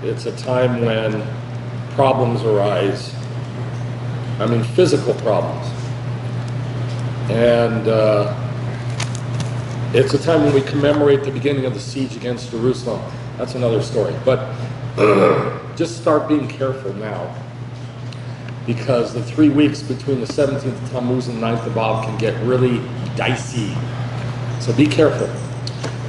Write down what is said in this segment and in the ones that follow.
it's a time when problems arise. I mean, physical problems. And it's a time when we commemorate the beginning of the siege against Jerusalem. That's another story. But just start being careful now, because the 3 weeks between the 17th of Tammuz and 9th of Av can get really dicey. So be careful.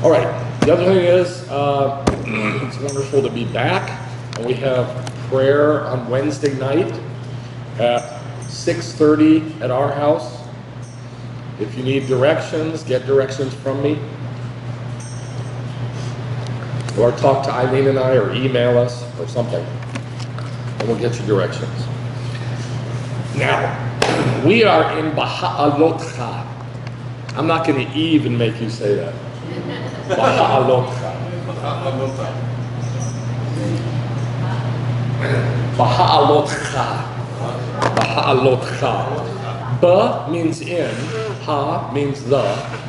All right, the other thing is, it's wonderful to be back. And we have prayer on Wednesday night at 6:30 at our house. If you need directions, get directions from me. Or talk to Eileen and I, or email us, or something. And we'll get you directions. Now, we are in Baha'alotcha. I'm not going to even make you say that. Baha'alotcha. Baha'alotcha. Baha'alotcha. Ba means in, ha means the,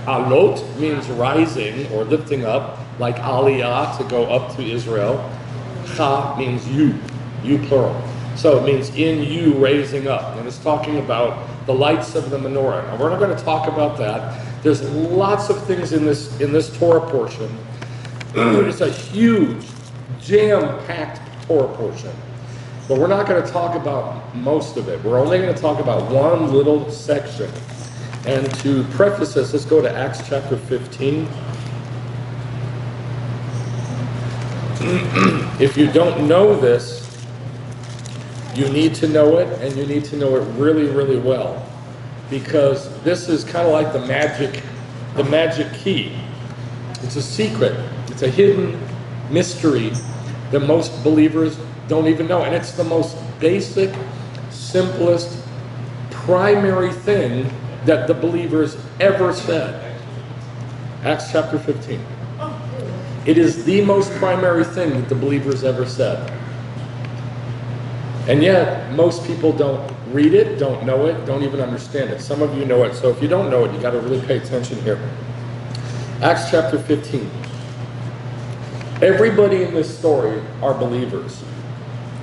alot means rising or lifting up, like aliyah, to go up to Israel. Cha means you plural. So it means in you raising up. And it's talking about the lights of the menorah. Now we're not going to talk about that. There's lots of things in this Torah portion. It's a huge, jam-packed Torah portion. But we're not going to talk about most of it. We're only going to talk about one little section. And to preface this, let's go to Acts chapter 15. If you don't know this, you need to know it, and you need to know it really, really well. Because this is kind of like the magic key. It's a secret. It's a hidden mystery that most believers don't even know. And it's the most basic, simplest, primary thing that the believers ever said. Acts chapter 15. It is the most primary thing that the believers ever said. And yet, most people don't read it, don't know it, don't even understand it. Some of you know it, so if you don't know it, you got to really pay attention here. Acts chapter 15. Everybody in this story are believers.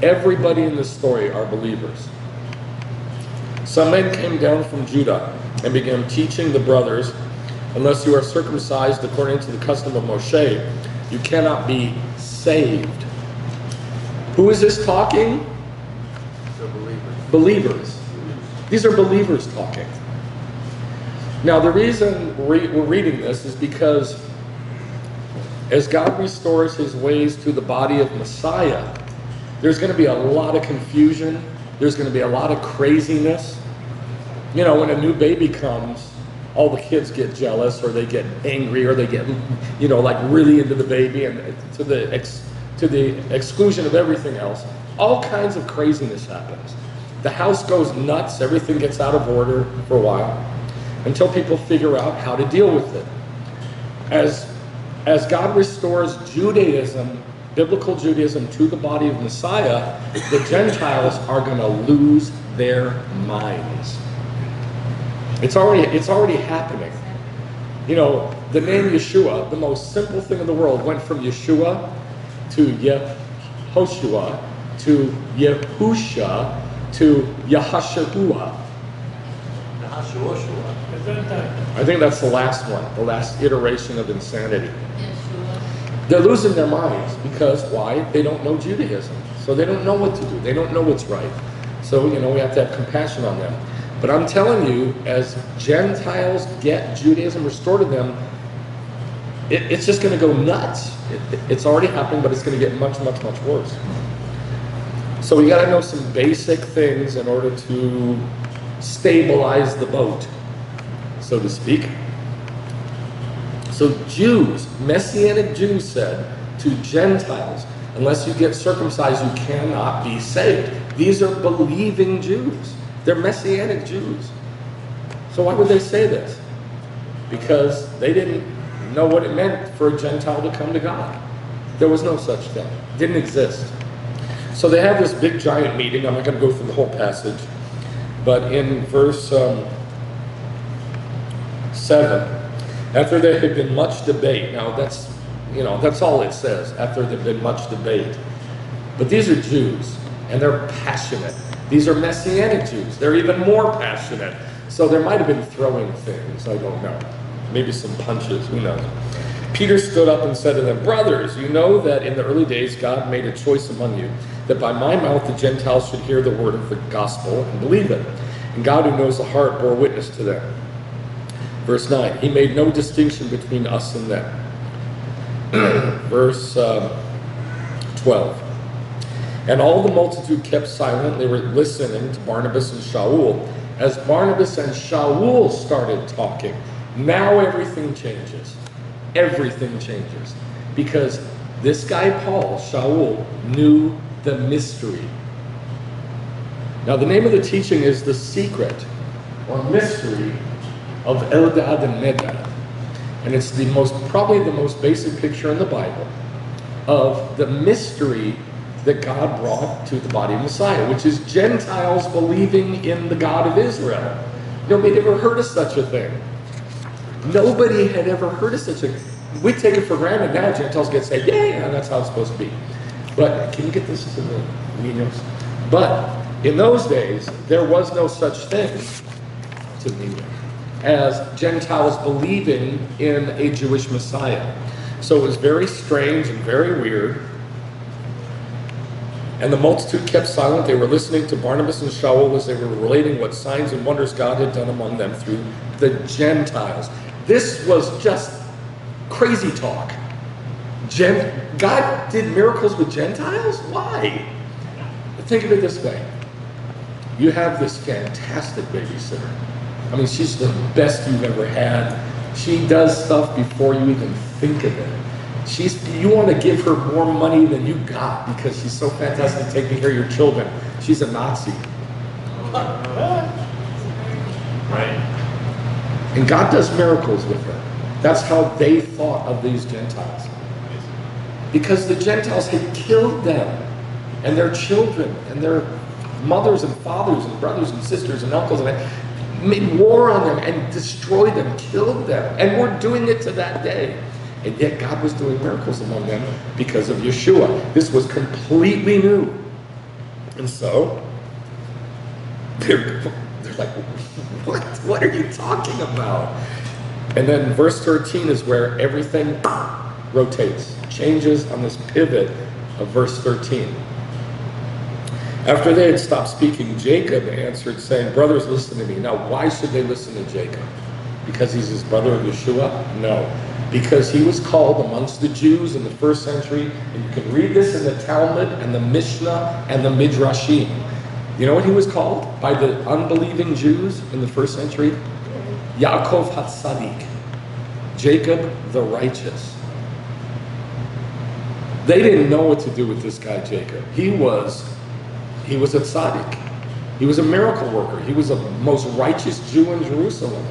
Everybody in this story are believers. Some men came down from Judah and began teaching the brothers, unless you are circumcised according to the custom of Moshe, you cannot be saved. Who is this talking? Believers. These are believers talking. Now, the reason we're reading this is because as God restores his ways to the body of Messiah, there's going to be a lot of confusion. There's going to be a lot of craziness. You know, when a new baby comes, all the kids get jealous, or they get angry, or they get, you know, like really into the baby, and to the exclusion of everything else. All kinds of craziness happens. The house goes nuts. Everything gets out of order for a while until people figure out how to deal with it. As God restores Judaism, biblical Judaism, to the body of Messiah, the Gentiles are going to lose their minds. It's already happening. You know, the name Yeshua, the most simple thing in the world, went from Yeshua to Yehoshua to Yehusha to Yahashua. I think that's the last one, the last iteration of insanity. They're losing their minds because why? They don't know Judaism. So they don't know what to do. They don't know what's right. So, you know, we have to have compassion on them. But I'm telling you, as Gentiles get Judaism restored to them, it's just going to go nuts. It's already happening, but it's going to get much, much, much worse. So we got to know some basic things in order to stabilize the boat, so to speak. So Jews, Messianic Jews said to Gentiles, unless you get circumcised, you cannot be saved. These are believing Jews. They're Messianic Jews. So why would they say this? Because they didn't know what it meant for a Gentile to come to God. There was no such thing. It didn't exist. So they have this big giant meeting. I'm not going to go through the whole passage. But in verse 7, after there had been much debate, now that's all it says, after there had been much debate. But these are Jews, and they're passionate. These are Messianic Jews. They're even more passionate. So there might have been throwing things, I don't know. Maybe some punches, who knows. Peter stood up and said to them, "Brothers, you know that in the early days God made a choice among you, that by my mouth the Gentiles should hear the word of the gospel and believe it. And God, who knows the heart, bore witness to them." Verse 9, he made no distinction between us and them. Verse 12. And all the multitude kept silent. They were listening to Barnabas and Sha'ul. As Barnabas and Sha'ul started talking, now everything changes. Everything changes. Because this guy, Paul, Sha'ul, knew the mystery. Now, the name of the teaching is The Secret or Mystery of Eldad and Medad. And it's probably the most basic picture in the Bible of the mystery that God brought to the body of Messiah, which is Gentiles believing in the God of Israel. Nobody had ever heard of such a thing. Nobody had ever heard of such a thing. We take it for granted now. Gentiles get saved. Yeah, that's how it's supposed to be. But can you get this to the Ninos? But in those days, there was no such thing to Ninos as Gentiles believing in a Jewish Messiah. So it was very strange and very weird. And the multitude kept silent. They were listening to Barnabas and Sha'ul as they were relating what signs and wonders God had done among them through the Gentiles. This was just crazy talk. God did miracles with Gentiles? Why? Think of it this way. You have this fantastic babysitter. I mean, she's the best you've ever had. She does stuff before you even think of it. You want to give her more money than you got because she's so fantastic taking care of your children. She's a Nazi. Right? And God does miracles with her. That's how they thought of these Gentiles. Because the Gentiles had killed them and their children and their mothers and fathers and brothers and sisters and uncles, and made war on them and destroyed them, killed them. And we're doing it to that day. And yet God was doing miracles among them because of Yeshua. This was completely new. And so, they're like, what are you talking about? And then verse 13 is where everything rotates, changes on this pivot of verse 13. After they had stopped speaking, Jacob answered, saying, "Brothers, listen to me." Now, why should they listen to Jacob? Because he's his brother of Yeshua? No. Because he was called amongst the Jews in the first century, and you can read this in the Talmud and the Mishnah and the Midrashim. You know what he was called by the unbelieving Jews in the first century? Yaakov HaTzadik, Jacob the righteous. They didn't know what to do with this guy Jacob. He was a tzaddik. He was a miracle worker. He was the most righteous Jew in Jerusalem.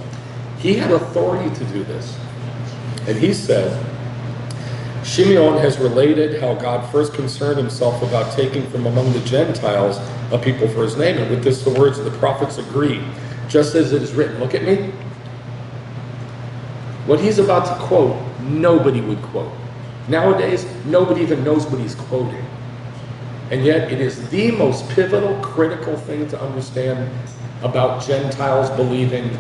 He had authority to do this. And he said, Shimeon has related how God first concerned himself about taking from among the Gentiles a people for his name. And with this, the words of the prophets agree. Just as it is written. Look at me. What he's about to quote, nobody would quote. Nowadays, nobody even knows what he's quoting. And yet, it is the most pivotal, critical thing to understand about Gentiles believing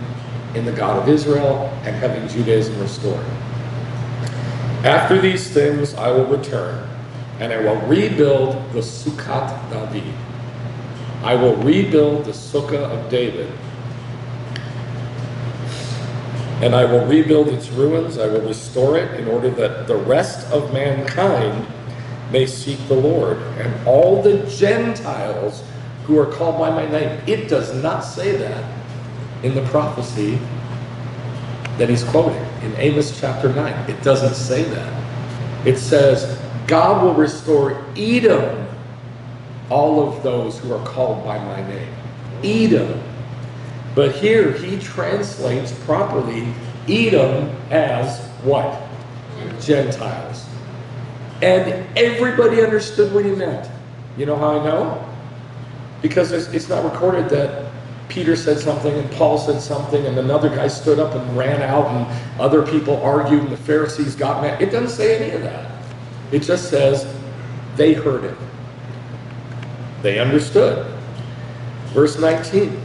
in the God of Israel and having Judaism restored. After these things, I will return, and I will rebuild the Sukkot David. I will rebuild the Sukkah of David. And I will rebuild its ruins. I will restore it in order that the rest of mankind may seek the Lord. And all the Gentiles who are called by my name. It does not say that in the prophecy that he's quoting in Amos chapter 9. It doesn't say that. It says, God will restore Edom, all of those who are called by my name. Edom. But here he translates properly Edom as what? Gentiles. And everybody understood what he meant. You know how I know? Because it's not recorded that Peter said something and Paul said something and another guy stood up and ran out and other people argued and the Pharisees got mad. It doesn't say any of that. It just says they heard it. They understood. Verse 19.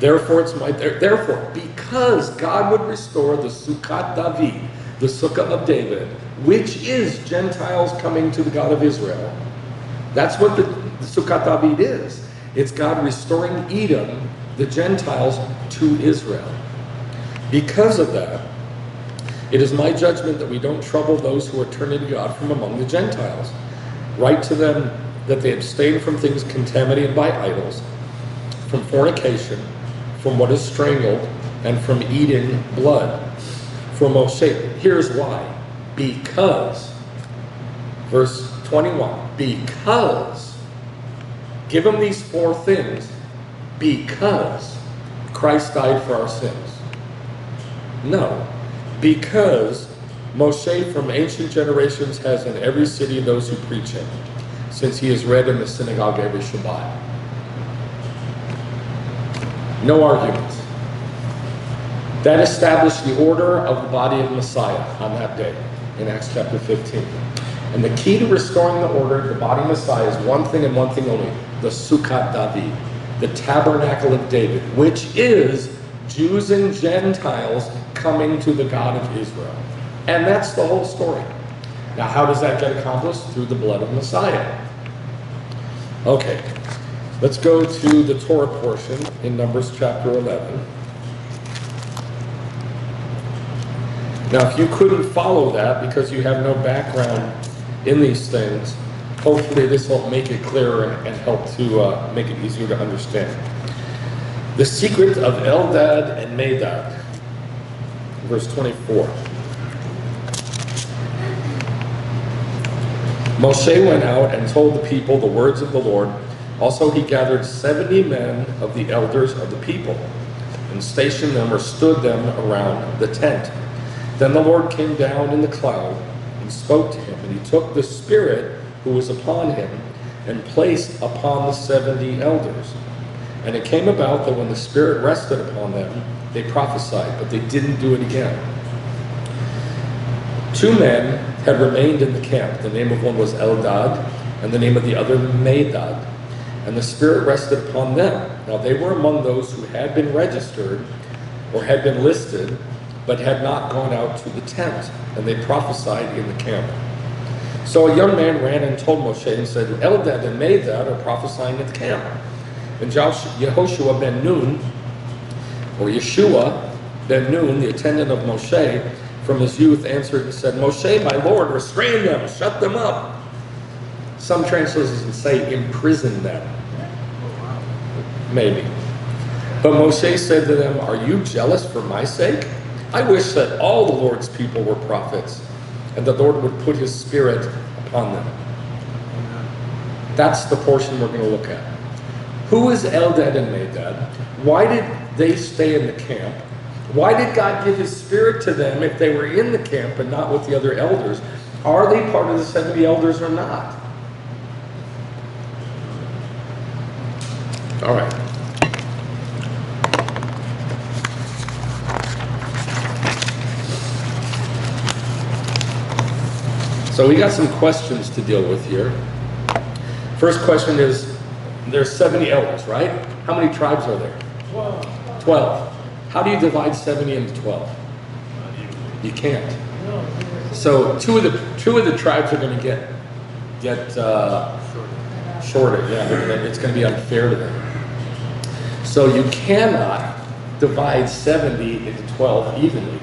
Therefore, because God would restore the Sukkah David, the Sukkah of David, which is Gentiles coming to the God of Israel. That's what the Sukkah David is. It's God restoring Edom, the Gentiles, to Israel. Because of that, it is my judgment that we don't trouble those who are turning to God from among the Gentiles. Write to them that they abstain from things contaminated by idols, from fornication, from what is strangled, and from eating blood. For Moshe, here's why. Because, verse 21, because, give them these four things, because Christ died for our sins. No, because Moshe from ancient generations has in every city those who preach him, since he is read in the synagogue every Shabbat. No arguments. That established the order of the body of Messiah on that day in Acts chapter 15. And the key to restoring the order of the body of Messiah is one thing and one thing only, the Sukkah David, the Tabernacle of David, which is Jews and Gentiles coming to the God of Israel. And that's the whole story. Now, how does that get accomplished? Through the blood of Messiah. Okay, let's go to the Torah portion in Numbers chapter 11. Now, if you couldn't follow that because you have no background in these things, hopefully this will make it clearer and help to make it easier to understand. The secret of Eldad and Medad, verse 24. Moshe went out and told the people the words of the Lord. Also he gathered 70 men of the elders of the people and stationed them or stood them around the tent. Then the Lord came down in the cloud and spoke to him, and he took the Spirit who was upon him and placed upon the 70 elders. And it came about that when the Spirit rested upon them, they prophesied, but they didn't do it again. 2 men had remained in the camp. The name of one was Eldad, and the name of the other Medad. And the Spirit rested upon them. Now they were among those who had been registered or had been listed, but had not gone out to the tent, and they prophesied in the camp. So a young man ran and told Moshe and said, Eldad and Medad are prophesying at the camp. And Yehoshua ben Nun, or Yeshua ben Nun, the attendant of Moshe, from his youth answered and said, Moshe, my Lord, restrain them, shut them up. Some translations say imprison them. Maybe. But Moshe said to them, are you jealous for my sake? I wish that all the Lord's people were prophets, and the Lord would put his Spirit upon them. That's the portion we're going to look at. Who is Eldad and Medad? Why did they stay in the camp? Why did God give his Spirit to them if they were in the camp and not with the other elders? Are they part of the 70 elders or not? All right. So we got some questions to deal with here. First question is, there's 70 elders, right? How many tribes are there? 12. How do you divide 70 into 12? You can't. So two of the tribes are going to get shorter. Yeah, it's going to be unfair to them. So you cannot divide 70 into 12 evenly.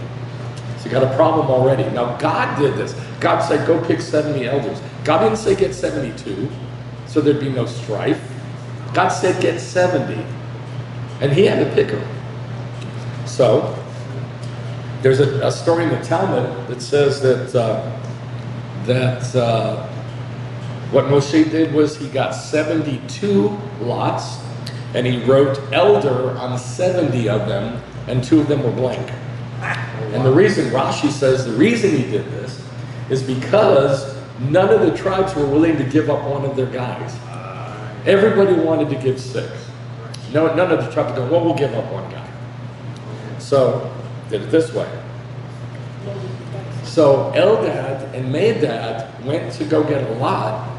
So you got a problem already. Now God did this. God said, go pick 70 elders. God didn't say get 72, so there'd be no strife. God said get 70, and he had to pick them. So there's a story in the Talmud that says that what Moshe did was he got 72 lots, and he wrote elder on 70 of them, and 2 of them were blank. And the reason, Rashi says, the reason he did this is because none of the tribes were willing to give up one of their guys. Everybody wanted to give 6. No, none of the tribes go, well, we'll give up one guy. So, did it this way. So, Eldad and Medad went to go get a lot,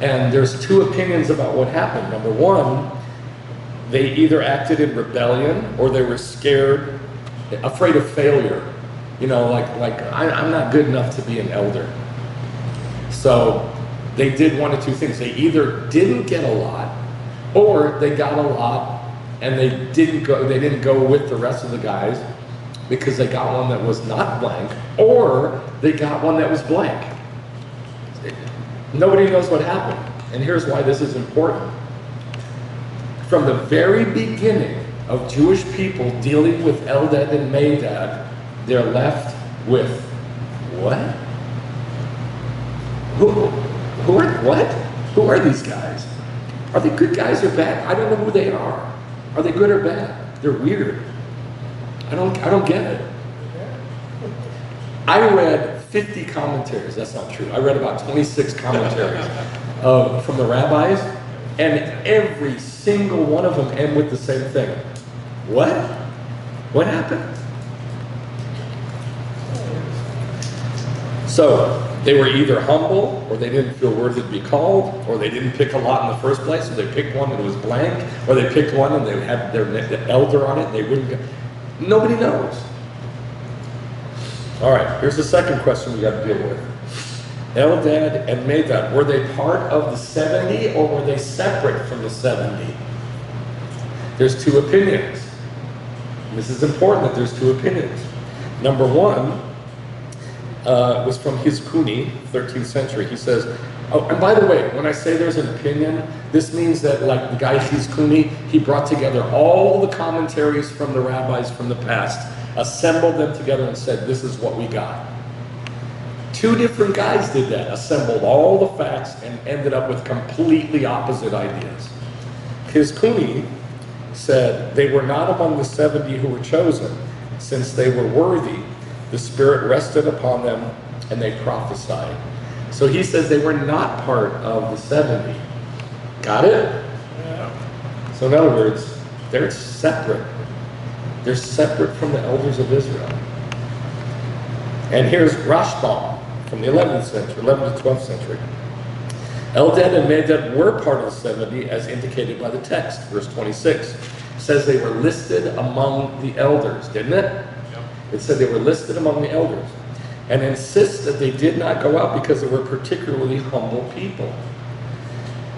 And there's two opinions about what happened. Number one, they either acted in rebellion or they were scared, afraid of failure. You know, like I'm not good enough to be an elder. So they did one of two things. They either didn't get a lot, or they got a lot and they didn't go with the rest of the guys because they got one that was not blank, or they got one that was blank. Nobody knows what happened. And here's why this is important. From the very beginning of Jewish people dealing with Eldad and Medad, they're left with what? Who are these guys? Are they good guys or bad? I don't know who they are. Are they good or bad? They're weird. I don't get it. I read 50 commentaries. That's not true. I read about 26 commentaries from the rabbis, and every single one of them end with the same thing. What? What happened? So they were either humble, or they didn't feel worthy to be called, or they didn't pick a lot in the first place, so they picked one that was blank, or they picked one and they had their elder on it, and they wouldn't go. Nobody knows. All right, here's the second question we got to deal with. Eldad and Medad, were they part of the 70 or were they separate from the 70? There's two opinions. This is important that there's two opinions. Number one was from Hizkuni, 13th century. He says, oh, and by the way, when I say there's an opinion, this means that like the guy Hizkuni, he brought together all the commentaries from the rabbis from the past, assembled them together and said, this is what we got. Two different guys did that, assembled all the facts and ended up with completely opposite ideas. Hizkuni said they were not among the 70 who were chosen. Since they were worthy, the Spirit rested upon them and they prophesied. So he says they were not part of the 70. Got it? Yeah. So in other words, they're separate. They're separate from the elders of Israel. And here's Rashbam from the 11th century, 11th to 12th century. Eldad and Medad were part of the 70 as indicated by the text. Verse 26 says they were listed among the elders, didn't it? Yep. It said they were listed among the elders, and insists that they did not go out because they were particularly humble people.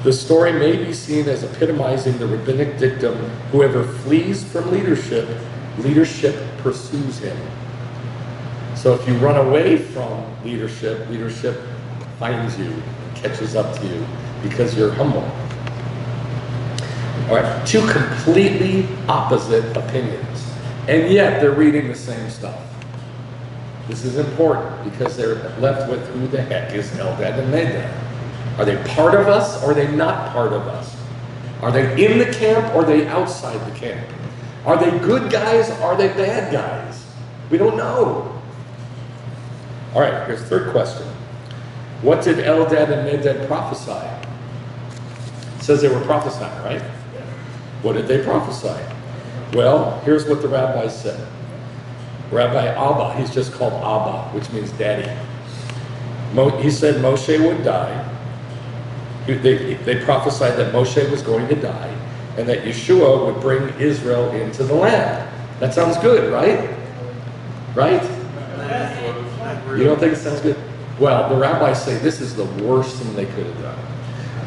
The story may be seen as epitomizing the rabbinic dictum, whoever flees from leadership, leadership pursues him. So if you run away from leadership, leadership finds you, catches up to you, because you're humble. All right, two completely opposite opinions, and yet they're reading the same stuff. This is important because they're left with who the heck is Eldad and Medad. Are they part of us or are they not part of us? Are they in the camp or are they outside the camp? Are they good guys or are they bad guys? We don't know. All right, here's the third question. What did Eldad and Medad prophesy? It says they were prophesying, right? What did they prophesy? Well, here's what the rabbis said. Rabbi Abba, he's just called Abba, which means daddy. He said Moshe would die. They prophesied that Moshe was going to die and that Yeshua would bring Israel into the land. That sounds good, right? Right? You don't think it sounds good? Well, the rabbis say this is the worst thing they could have done.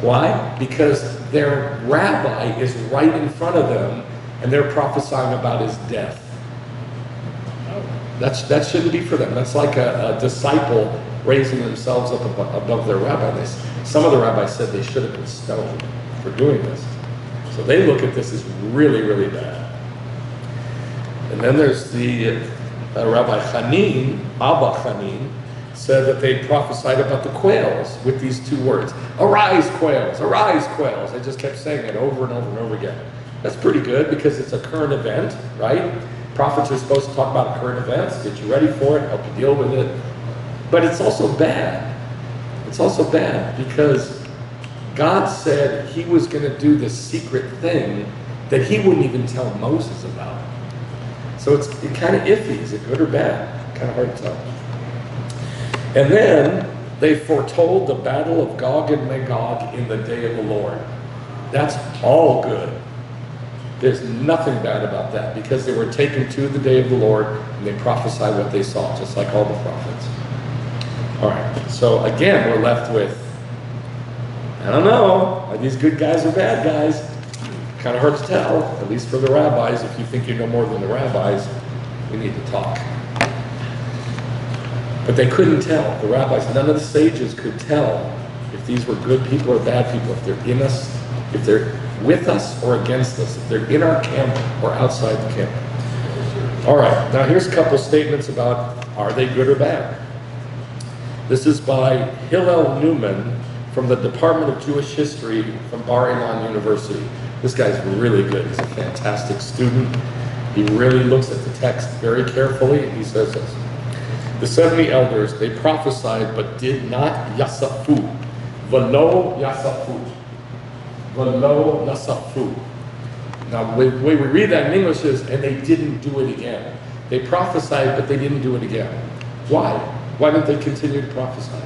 Why? Because their rabbi is right in front of them and they're prophesying about his death. That shouldn't be for them. That's like a disciple raising themselves up above their rabbi. Some of the rabbis said they should have been stoned for doing this. So they look at this as really, really bad. And then there's the Rabbi Hanin, Abba Hanin, said that they prophesied about the quails with these two words. Arise, quails! Arise, quails! They just kept saying it over and over and over again. That's pretty good because it's a current event, right? Prophets are supposed to talk about current events, get you ready for it, help you deal with it. But it's also bad. It's also bad because God said he was going to do this secret thing that he wouldn't even tell Moses about. So it's kind of iffy. Is it good or bad? Kind of hard to tell. And then They foretold the battle of Gog and Magog in the day of the Lord. That's all good. There's nothing bad about that, because they were taken to the day of the Lord and they prophesied what they saw, just like all the prophets. All right, so again, we're left with, I don't know, are these good guys or bad guys? Kind of hard to tell, at least for the rabbis. If you think you know more than the rabbis, we need to talk. But they couldn't tell. The rabbis, none of the sages could tell if these were good people or bad people, if they're in us, if they're with us or against us, if they're in our camp or outside the camp. All right, now here's a couple statements about, are they good or bad? This is by Hillel Newman from the Department of Jewish History from Bar-Ilan University. This guy's really good. He's a fantastic student. He really looks at the text very carefully, and he says this. The 70 elders, they prophesied but did not yasafu. Velo yasafu. Velo yasafu. Now, the way we read that in English is, and they didn't do it again. They prophesied, but they didn't do it again. Why? Why didn't they continue to prophesy?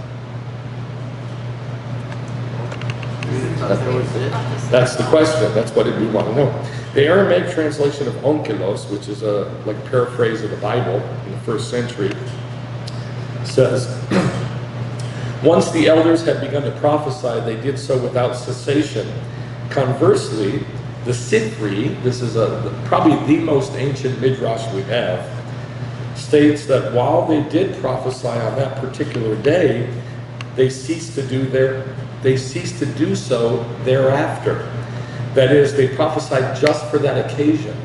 That's the question. That's what we want to know. The Aramaic translation of onkelos, which is a paraphrase of the Bible in the first century, says, once the elders had begun to prophesy, they did so without cessation. Conversely, the Sifri, this is probably the most ancient midrash we have, states that while they did prophesy on that particular day, they ceased to do so thereafter. That is, they prophesied just for that occasion.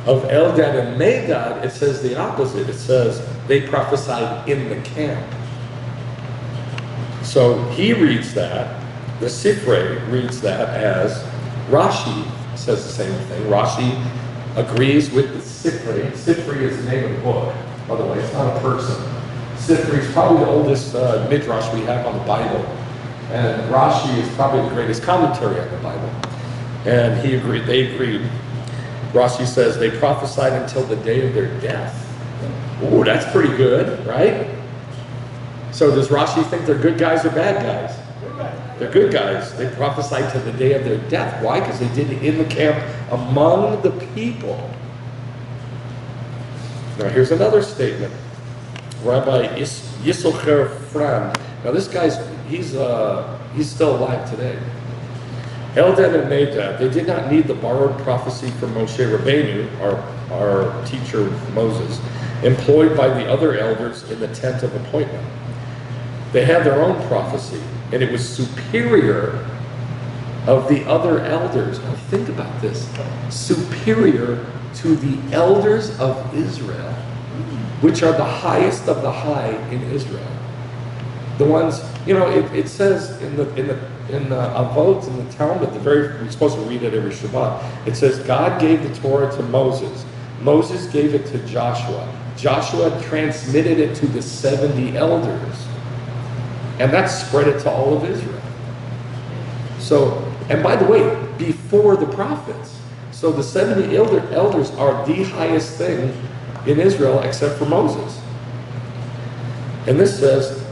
Of Eldad and Medad, it says the opposite. It says they prophesied in the camp. So he reads that, the Sifrei reads that as, Rashi says the same thing. Rashi agrees with the Sifrei. Sifrei is the name of the book, by the way, it's not a person. Sifrei is probably the oldest midrash we have on the Bible. And Rashi is probably the greatest commentary on the Bible. And they agreed. Rashi says they prophesied until the day of their death. Ooh, that's pretty good, right? So does Rashi think they're good guys or bad guys? They're good guys. They prophesied to the day of their death. Why? Because they did it in the camp among the people. Now here's another statement. Rabbi Yisroel Fran. Now this guy's, he's still alive today. Eldad and Medad, they did not need the borrowed prophecy from Moshe Rabbeinu, our teacher Moses, employed by the other elders in the tent of appointment. They had their own prophecy, and it was superior of the other elders. Now think about this. Superior to the elders of Israel, which are the highest of the high in Israel. The ones, it says in the Avot, in the Talmud, we're supposed to read it every Shabbat. It says God gave the Torah to Moses. Moses gave it to Joshua. Joshua transmitted it to the 70 elders. And that spread it to all of Israel. So, and by the way, before the prophets. So the 70 elders are the highest thing in Israel except for Moses. And this says,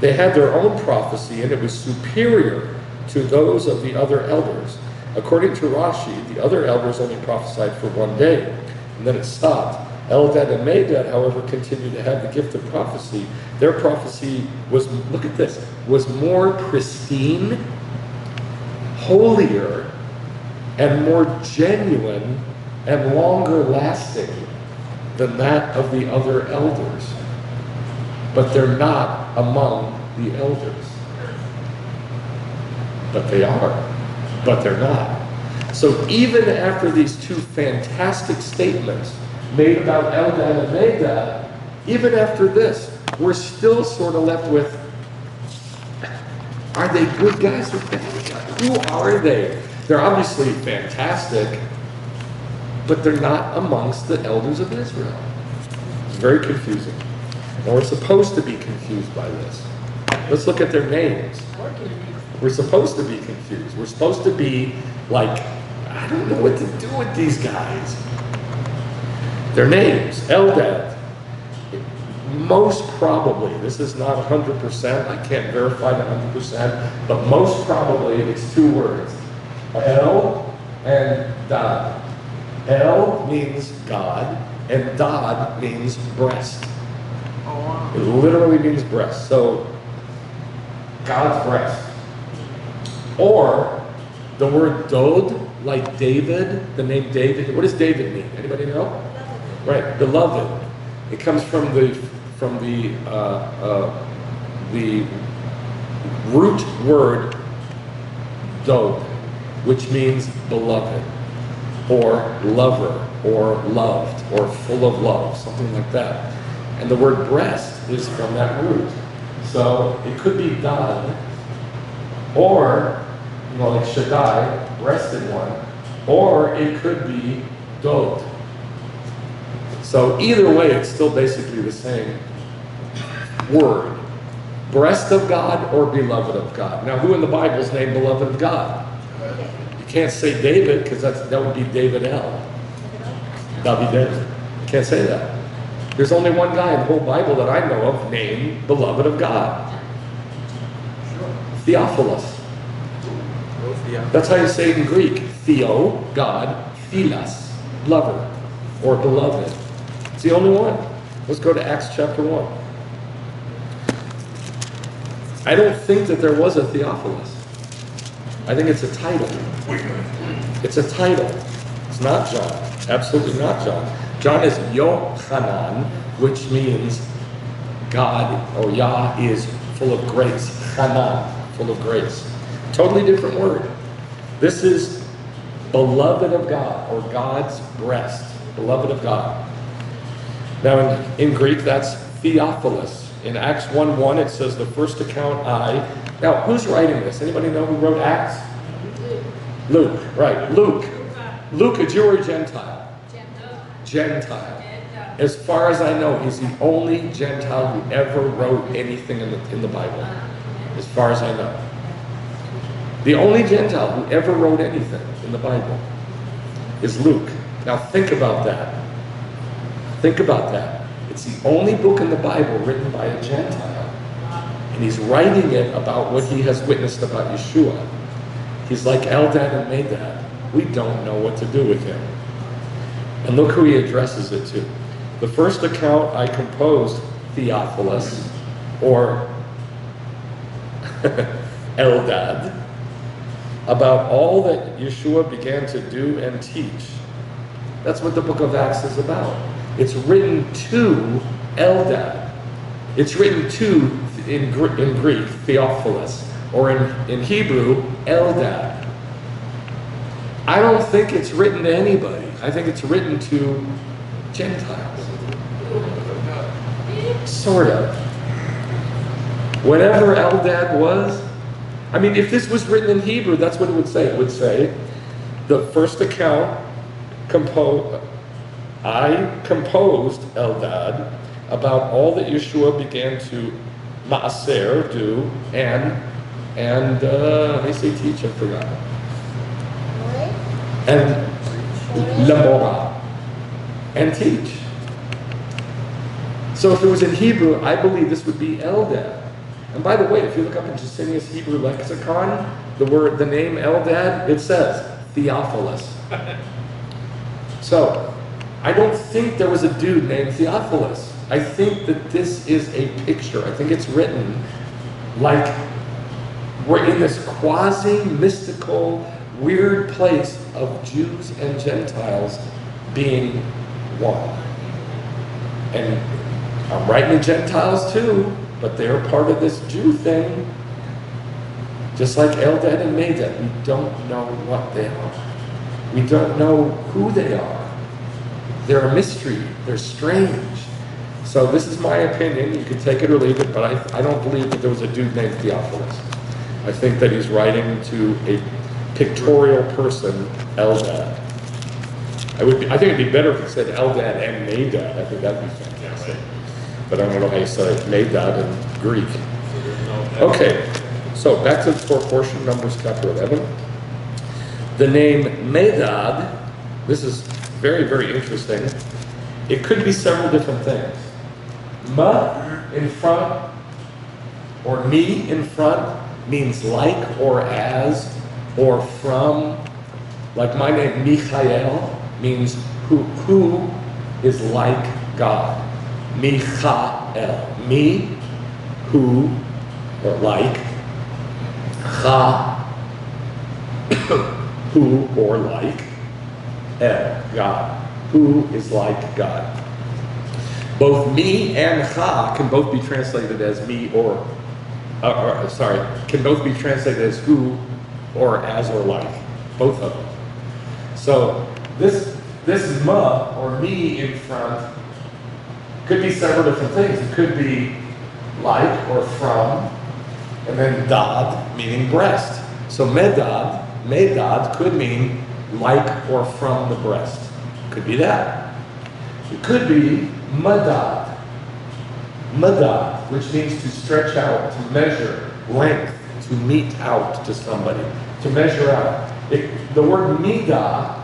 they had their own prophecy, and it was superior to those of the other elders. According to Rashi, the other elders only prophesied for one day, and then it stopped. Eldad and Medad, however, continued to have the gift of prophecy. Their prophecy was, look at this, was more pristine, holier, and more genuine and longer lasting than that of the other elders. But they're not among the elders. But they are. But they're not. So even after these two fantastic statements made about Eldad and Medad, even after this, we're still sort of left with, are they good guys or bad guys? Who are they? They're obviously fantastic, but they're not amongst the elders of Israel. It's very confusing. And we're supposed to be confused by this. Let's look at their names. We're supposed to be confused. We're supposed to be like, I don't know what to do with these guys. Their names, Eldad. most probably, this is not 100%, I can't verify it 100%, but most probably it's two words, El and Dad. El means God, and Dad means breast. Oh, wow. It literally means breast. So, God's breast. Or the word Dod, like David, the name David. What does David mean? Anybody know? Right, beloved. It comes from the root word Dod, which means beloved, or lover, or loved, or full of love, something like that. And the word breast is from that root. So it could be Dad, or, like Shaddai, breasted one, or it could be Dod. So either way, it's still basically the same word. Breast of God or beloved of God. Now, who in the Bible is named beloved of God? You can't say David, because that would be David L. David. You can't say that. There's only one guy in the whole Bible that I know of named beloved of God. Theophilus. That's how you say it in Greek. Theo, God, philos, lover, or beloved. It's the only one. Let's go to Acts chapter 1. I don't think that there was a Theophilus. I think it's a title. It's a title. It's not John. Absolutely not John. John is Yochanan, which means God, or Yah is full of grace. Hanan, full of grace. Totally different word. This is beloved of God, or God's breast. Beloved of God. Now in Greek, that's Theophilus. In Acts 1:1, it says the first account I. Now, who's writing this? Anybody know who wrote Acts? Luke, right. Luke. Luke, a Jew or a Gentile? Gentile. As far as I know, he's the only Gentile who ever wrote anything in the Bible. As far as I know. The only Gentile who ever wrote anything in the Bible is Luke. Now think about that. Think about that. It's the only book in the Bible written by a Gentile. And he's writing it about what he has witnessed about Yeshua. He's like Eldad and Medad. We don't know what to do with him. And look who he addresses it to. The first account I composed, Theophilus, or Eldad, about all that Yeshua began to do and teach. That's what the book of Acts is about. It's written to Eldad. It's written to, in Greek, Theophilus, or in Hebrew, Eldad. I don't think it's written to anybody. I think it's written to Gentiles. Sort of. Whatever Eldad was, I mean, if this was written in Hebrew, that's what it would say. It would say, the first account, I composed Eldad about all that Yeshua began to ma'aser, do, and how do you say teach? I forgot. And lamora, and teach. So if it was in Hebrew, I believe this would be Eldad. And by the way, if you look up in Jusinius Hebrew lexicon, the name Eldad, it says Theophilus. So, I don't think there was a dude named Theophilus. I think that this is a picture. I think it's written like we're in this quasi-mystical, weird place of Jews and Gentiles being one. And I'm writing to Gentiles too, but they're part of this Jew thing. Just like Eldad and Medad, we don't know what they are. We don't know who they are. They're a mystery. They're strange. So this is my opinion. You can take it or leave it, but I don't believe that there was a dude named Theophilus. I think that he's writing to a pictorial person, Eldad. I think it'd be better if it said Eldad and Medad. I think that'd be fantastic. But I don't know how you say Medad in Greek. Okay, so back to the Torah portion, Numbers chapter 11. The name Medad, this is very, very interesting. It could be several different things. Ma in front, or me in front, means like or as, or from. Like my name, Michael, means who is like God. Michael. Me, who, or like. Cha, who or like. El, God. Who is like God. Both me and cha can both be translated as me can both be translated as who or as or like. Both of them. So this ma or me in front could be several different things. It could be like or from, and then dad meaning breast. So medad could mean like or from the breast. Could be that. It could be madad, which means to stretch out, to measure length, to mete out to somebody, to measure out. The word midah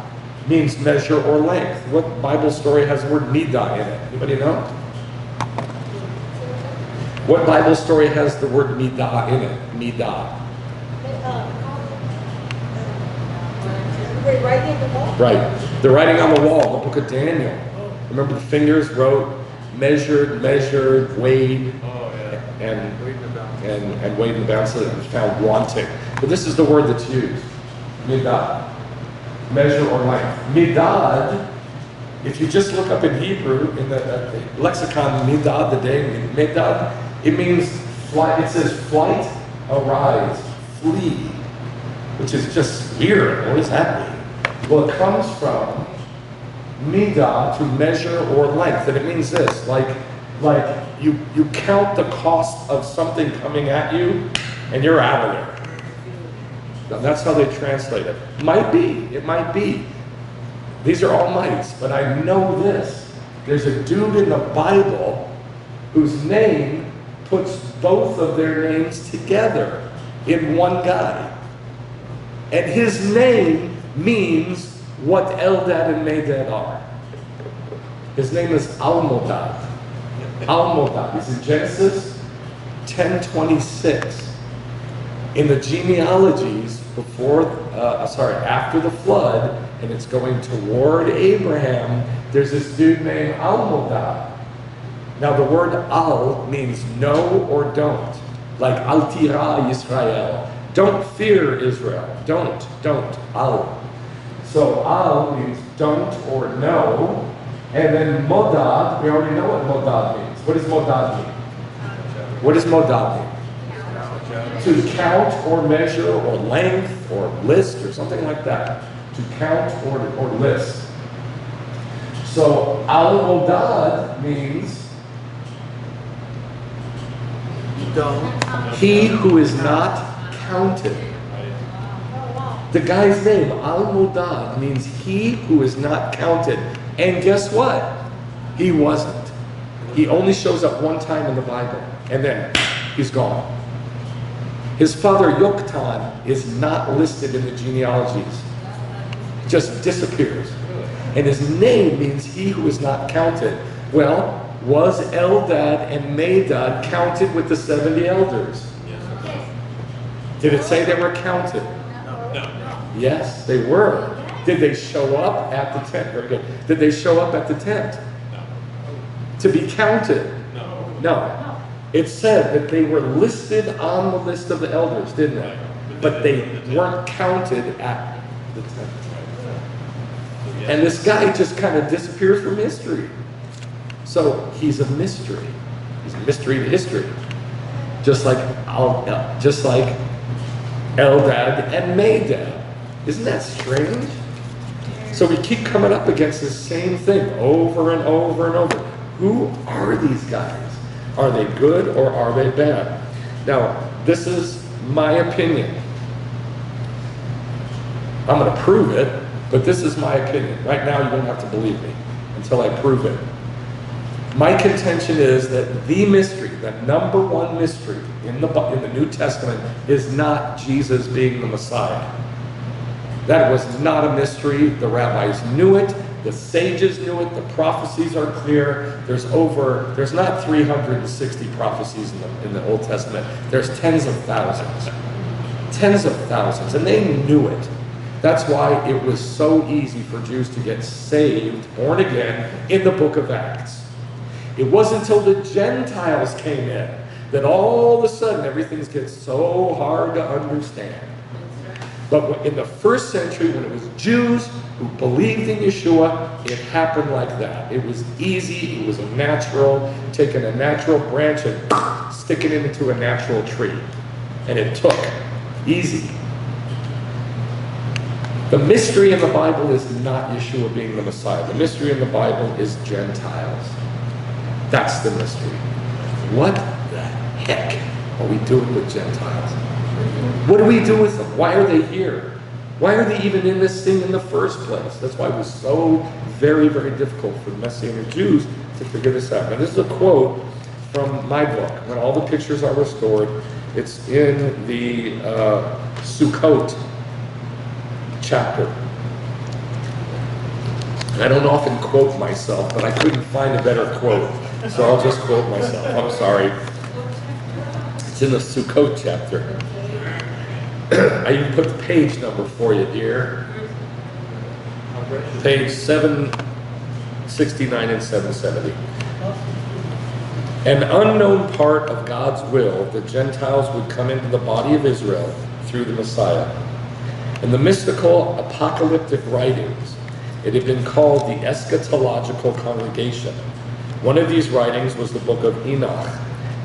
means measure or length. What Bible story has the word midah in it? Anybody know? What Bible story has the word midah in it? Midah. They're writing on the wall? Right. They're writing on the wall, the book of Daniel. Remember the fingers wrote, measured, weighed, and weighed and balanced it and found wanting. But this is the word that's used. Midah. Measure or length. Medad, if you just look up in Hebrew, in the lexicon, Medad, the day, Medad, it means flight. It says flight, arise, flee, which is just weird. What does that mean? Well, it comes from midah, to measure or length, and it means this, like you count the cost of something coming at you, and you're out of there. Now, that's how they translate it. It might be. These are all mights, but I know this. There's a dude in the Bible whose name puts both of their names together in one guy. And his name means what Eldad and Medad are. His name is Almodad. Almodad. He's in Genesis 10:26. In the genealogies after the flood, and it's going toward Abraham, there's this dude named Almodad. Now the word al means no or don't. Like al tira Yisrael. Don't fear Israel. Don't. Al. So al means don't or no. And then modad, we already know what modad means. What does modad mean? What does modad mean? To count or measure or length or list or something like that. To count or list. So al-modad means he who is not counted. The guy's name, al-modad, means he who is not counted. And guess what? He wasn't. He only shows up one time in the Bible, and then he's gone. His father, Yoktan, is not listed in the genealogies. Just disappears. And his name means he who is not counted. Well, was Eldad and Medad counted with the 70 elders? Did it say they were counted? No. Yes, they were. Did they show up at the tent? Very good. Did they show up at the tent? No. To be counted? No. It said that they were listed on the list of the elders, didn't they? But they weren't counted at the tent. And this guy just kind of disappears from history. So he's a mystery. He's a mystery to history. Just like Eldad and Medad. Isn't that strange? So we keep coming up against the same thing over and over and over. Who are these guys? Are they good or are they bad? Now, this is my opinion. I'm going to prove it, but this is my opinion. Right now, you don't have to believe me until I prove it. My contention is that the mystery, the number one mystery in the New Testament is not Jesus being the Messiah. That was not a mystery. The rabbis knew it. The sages knew it. The prophecies are clear. There's not 360 prophecies in the Old Testament. There's tens of thousands. Tens of thousands. And they knew it. That's why it was so easy for Jews to get saved, born again, in the book of Acts. It wasn't until the Gentiles came in that all of a sudden everything gets so hard to understand. But in the first century, when it was Jews who believed in Yeshua, it happened like that. It was easy. It was a natural, taking a natural branch and sticking it into a natural tree. And it took. Easy. The mystery in the Bible is not Yeshua being the Messiah. The mystery in the Bible is Gentiles. That's the mystery. What the heck are we doing with Gentiles? What do we do with them? Why are they here? Why are they even in this thing in the first place? That's why it was so very, very difficult for the Messianic Jews to figure this out. Now, this is a quote from my book, When All the Pictures Are Restored. It's in the Sukkot chapter. And I don't often quote myself, but I couldn't find a better quote, so I'll just quote myself. I'm sorry. It's in the Sukkot chapter. I even put the page number for you, dear. Page 769 and 770. An unknown part of God's will, the Gentiles would come into the body of Israel through the Messiah. In the mystical apocalyptic writings, it had been called the eschatological congregation. One of these writings was the book of Enoch.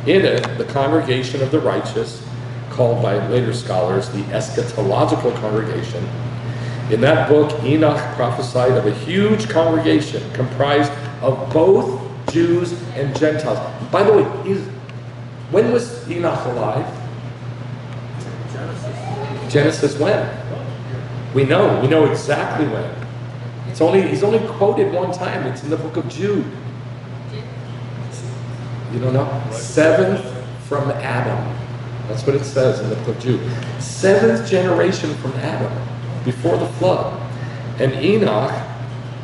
In it, the congregation of the righteous, called by later scholars the eschatological congregation. In that book, Enoch prophesied of a huge congregation comprised of both Jews and Gentiles. By the way, when was Enoch alive? Genesis when? We know exactly when. He's only quoted one time. It's in the book of Jude. You don't know? Seventh from Adam. That's what it says in the book of Jude. Seventh generation from Adam, before the flood. And Enoch,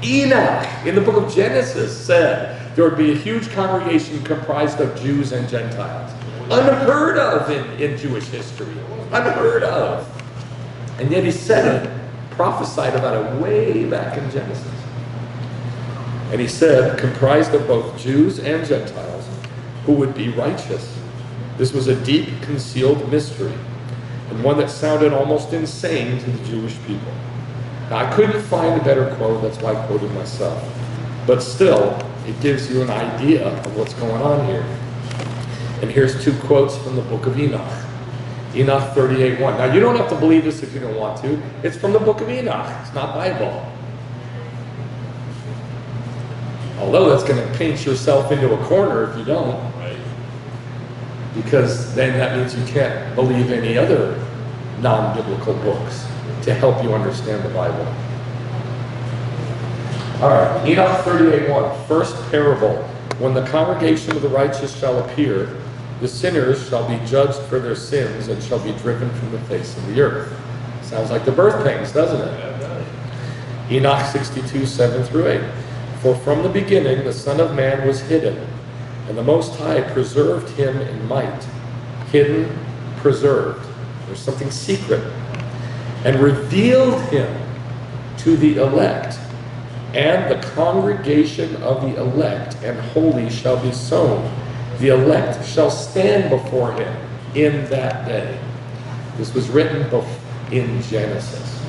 in the book of Genesis, said there would be a huge congregation comprised of Jews and Gentiles. Unheard of in Jewish history. Unheard of. And yet he said it, prophesied about it way back in Genesis. And he said, comprised of both Jews and Gentiles, who would be righteous. This was a deep, concealed mystery, and one that sounded almost insane to the Jewish people. Now, I couldn't find a better quote, that's why I quoted myself. But still, it gives you an idea of what's going on here. And here's two quotes from the book of Enoch. Enoch 38:1. Now, you don't have to believe this if you don't want to. It's from the book of Enoch. It's not Bible. Although that's going to paint yourself into a corner if you don't. Right. Because then that means you can't believe any other non-biblical books to help you understand the Bible. All right, Enoch 38:1. First parable. When the congregation of the righteous shall appear, the sinners shall be judged for their sins and shall be driven from the face of the earth. Sounds like the birth pangs, doesn't it? Enoch 62:7-8. For from the beginning the Son of Man was hidden, and the Most High preserved him in might. Hidden, preserved. There's something secret. And revealed him to the elect. And the congregation of the elect and holy shall be sown. The elect shall stand before him in that day. This was written in Genesis.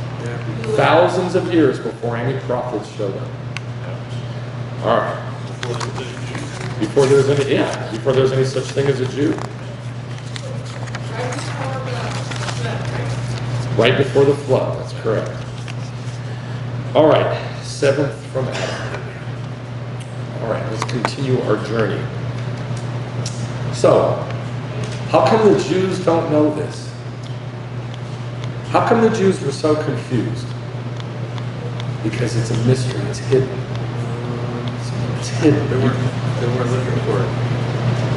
Thousands of years before any prophets showed up. All right. Before there's any such thing as a Jew. Right before the flood, that's correct. All right, seventh from Adam. All right, let's continue our journey. So, how come the Jews don't know this? How come the Jews were so confused? Because it's a mystery, it's hidden. It's hidden. They weren't looking for it.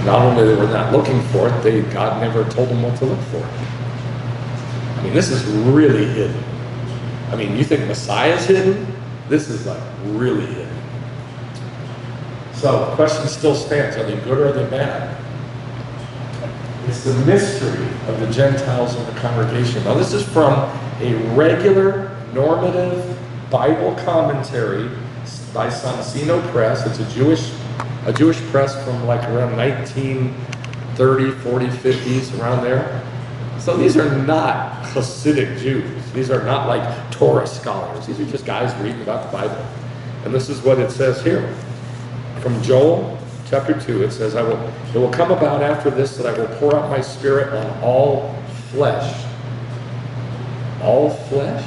Not only they were not looking for it, God never told them what to look for. I mean, this is really hidden. I mean, you think Messiah's hidden? This is like really hidden. So the question still stands, are they good or are they bad? It's the mystery of the Gentiles in the congregation. Now this is from a regular, normative Bible commentary by Sansino Press. It's a Jewish press from like around 1930, 40, 50s, around there. So these are not Hasidic Jews. These are not like Torah scholars. These are just guys reading about the Bible. And this is what it says here. From Joel chapter 2, it says, it will come about after this that I will pour out my spirit on all flesh. All flesh?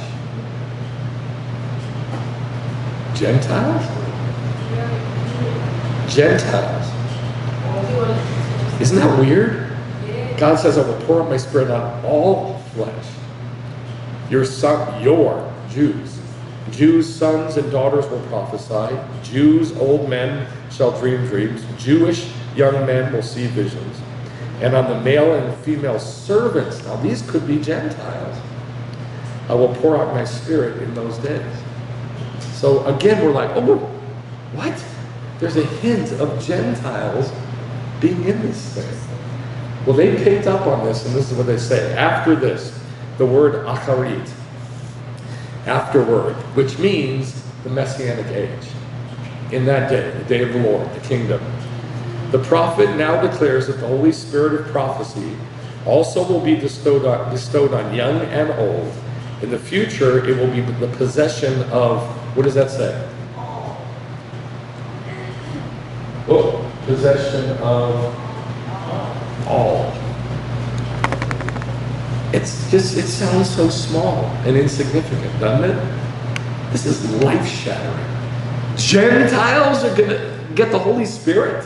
Gentiles? Gentiles. Isn't that weird? God says, I will pour out my spirit on all flesh. Your Jews. Jews' sons and daughters will prophesy. Jews' old men shall dream dreams. Jewish young men will see visions. And on the male and female servants, now these could be Gentiles, I will pour out my spirit in those days. So again, we're like, oh, what? There's a hint of Gentiles being in this thing. Well, they picked up on this, and this is what they say. After this, the word acharit, afterward, which means the Messianic age. In that day, the day of the Lord, the kingdom. The prophet now declares that the Holy Spirit of prophecy also will be bestowed on young and old. In the future, it will be the possession of, what does that say? Oh, possession of all. It sounds so small and insignificant, doesn't it? This is life-shattering. Gentiles are going to get the Holy Spirit?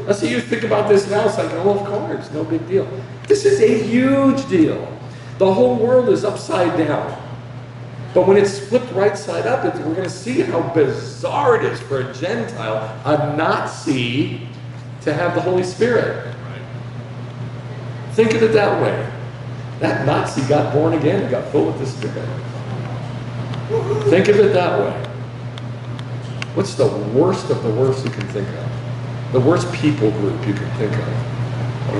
I see you think about this now, it's like, oh, of course, no big deal. This is a huge deal. The whole world is upside down. But when it's flipped right side up, we're going to see how bizarre it is for a Gentile, a Nazi, to have the Holy Spirit. Think of it that way. That Nazi got born again and got full of the Spirit. Think of it that way. What's the worst of the worst you can think of? The worst people group you can think of?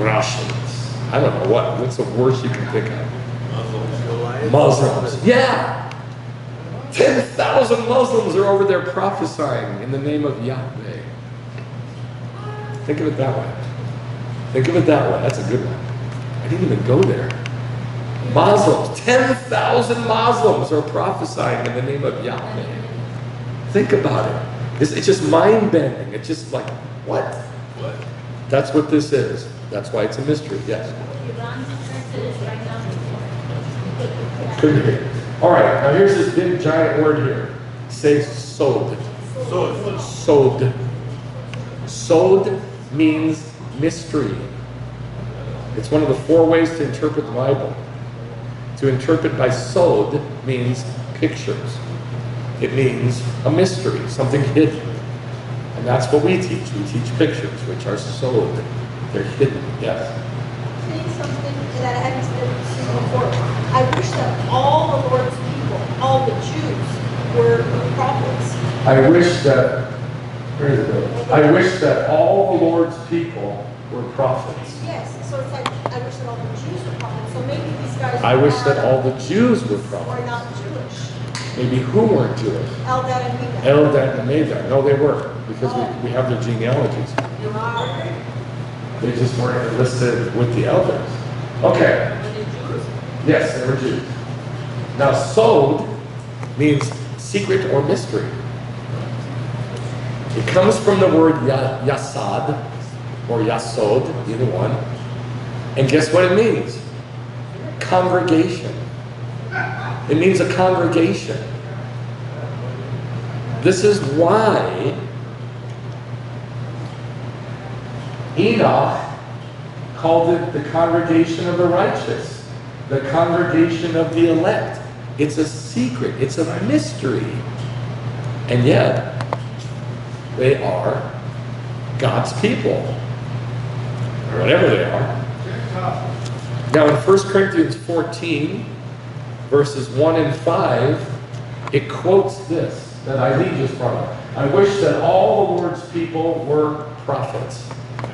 Russians. I don't know what. What's the worst you can think of? Muslims. Yeah. 10,000 Muslims are over there prophesying in the name of Yahweh. Think of it that way. Think of it that way. That's a good one. I didn't even go there. Muslims. 10,000 Muslims are prophesying in the name of Yahweh. Think about it. It's just mind-bending. It's just like, what? What? That's what this is. That's why it's a mystery. Yes? Couldn't hear. All right, now here's this big giant word here. Say sode. Sode. Sode. Sode means mystery. It's one of the 4 ways to interpret the Bible. To interpret by sode means pictures. It means a mystery, something hidden. And that's what we teach. We teach pictures, which are sode. They're hidden, yes. Saying something that I hadn't seen before. I wish that all the Lord's people, all the Jews, were prophets. I wish that all the Lord's people were prophets. Yes, so it's like, I wish that all the Jews were prophets. So maybe these guys I wish that all the Jews were are prophets. not Jewish. Maybe who weren't Jewish? Eldad and Medad. Eldad and Medad. No, they were, because we have their genealogies. They just weren't listed with the elders. Okay. Yes, they were Jews. Now, sode means secret or mystery. It comes from the word yasad or yasod, either one. And guess what it means? Congregation. It means a congregation. This is why Enoch called it the congregation of the righteous, the congregation of the elect. It's a secret, it's a mystery. And yet, they are God's people, whatever they are. Now in 1 Corinthians 14, verses 1 and 5, it quotes this. that Eileen just brought up. I wish that all the Lord's people were prophets.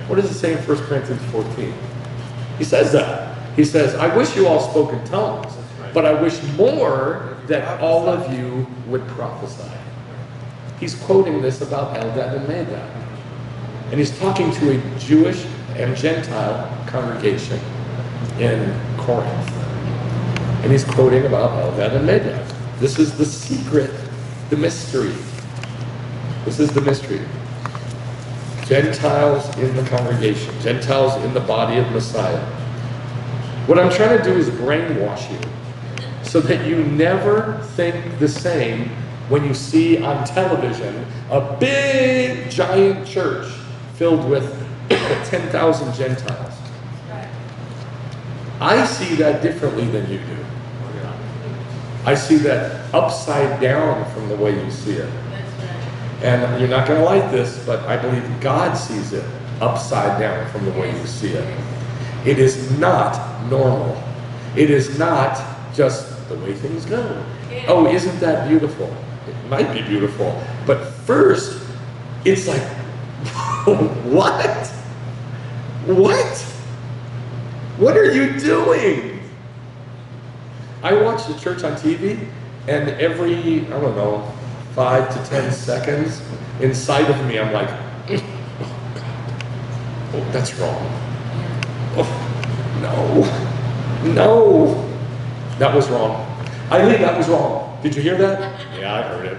What does it say in 1 Corinthians 14? He says that. He says, I wish you all spoke in tongues, but I wish more that all of you would prophesy. He's quoting this about Eldad and Medad. And he's talking to a Jewish and Gentile congregation in Corinth. And he's quoting about Eldad and Medad. This is the secret, the mystery. This is the mystery. Gentiles in the congregation, Gentiles in the body of Messiah. What I'm trying to do is brainwash you so that you never think the same when you see on television a big, giant church filled with 10,000 Gentiles. I see that differently than you do. I see that upside down from the way you see it. And you're not going to like this, but I believe God sees it upside down from the way you see it. It is not normal. It is not just the way things go. Oh, isn't that beautiful? It might be beautiful. But first, it's like, what? What? What are you doing? I watch the church on TV, and every, I don't know, 5 to 10 seconds, inside of me, I'm like, oh God, oh, that's wrong. Oh, no, that was wrong. Eileen, that was wrong. Did you hear that? Yeah, I heard it.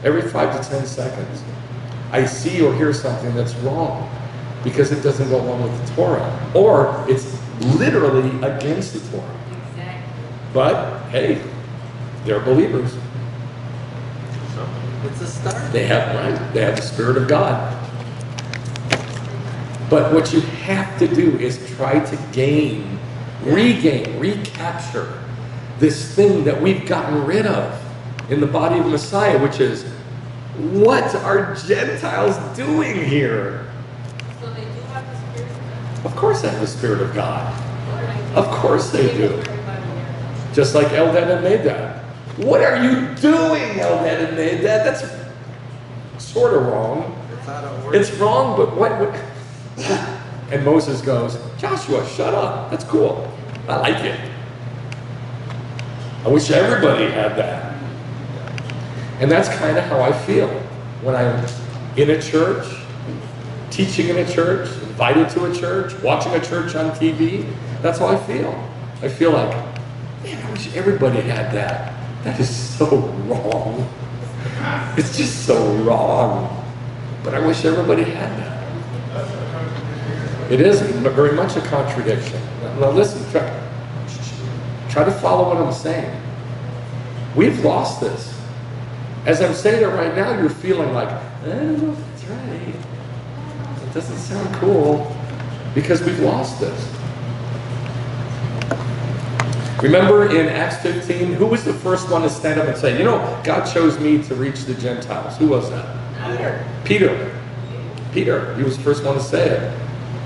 Every 5 to 10 seconds, I see or hear something that's wrong because it doesn't go along with the Torah, or it's literally against the Torah. Exactly. But hey, they're believers. It's a start. They have the Spirit of God. But what you have to do is try to regain, recapture this thing that we've gotten rid of in the body of Messiah, which is, what are Gentiles doing here? So they do have the Spirit of God? Of course they have the Spirit of God. Of course they do. Just like Eldad and Medad. What are you doing, Eldad and Medad? That's sort of wrong. It's wrong, but what? And Moses goes, Joshua, shut up. That's cool. I like it. I wish everybody had that. And that's kind of how I feel when I'm in a church, teaching in a church, invited to a church, watching a church on TV. That's how I feel. I feel like, man, I wish everybody had that. That is so wrong. It's just so wrong. But I wish everybody had that. It is very much a contradiction. Now listen, try to follow what I'm saying. We've lost this. As I'm saying it right now, you're feeling like, I don't know if that's right. It doesn't sound cool. Because we've lost this. Remember in Acts 15, who was the first one to stand up and say, you know, God chose me to reach the Gentiles? Who was that? Peter. He was the first one to say it.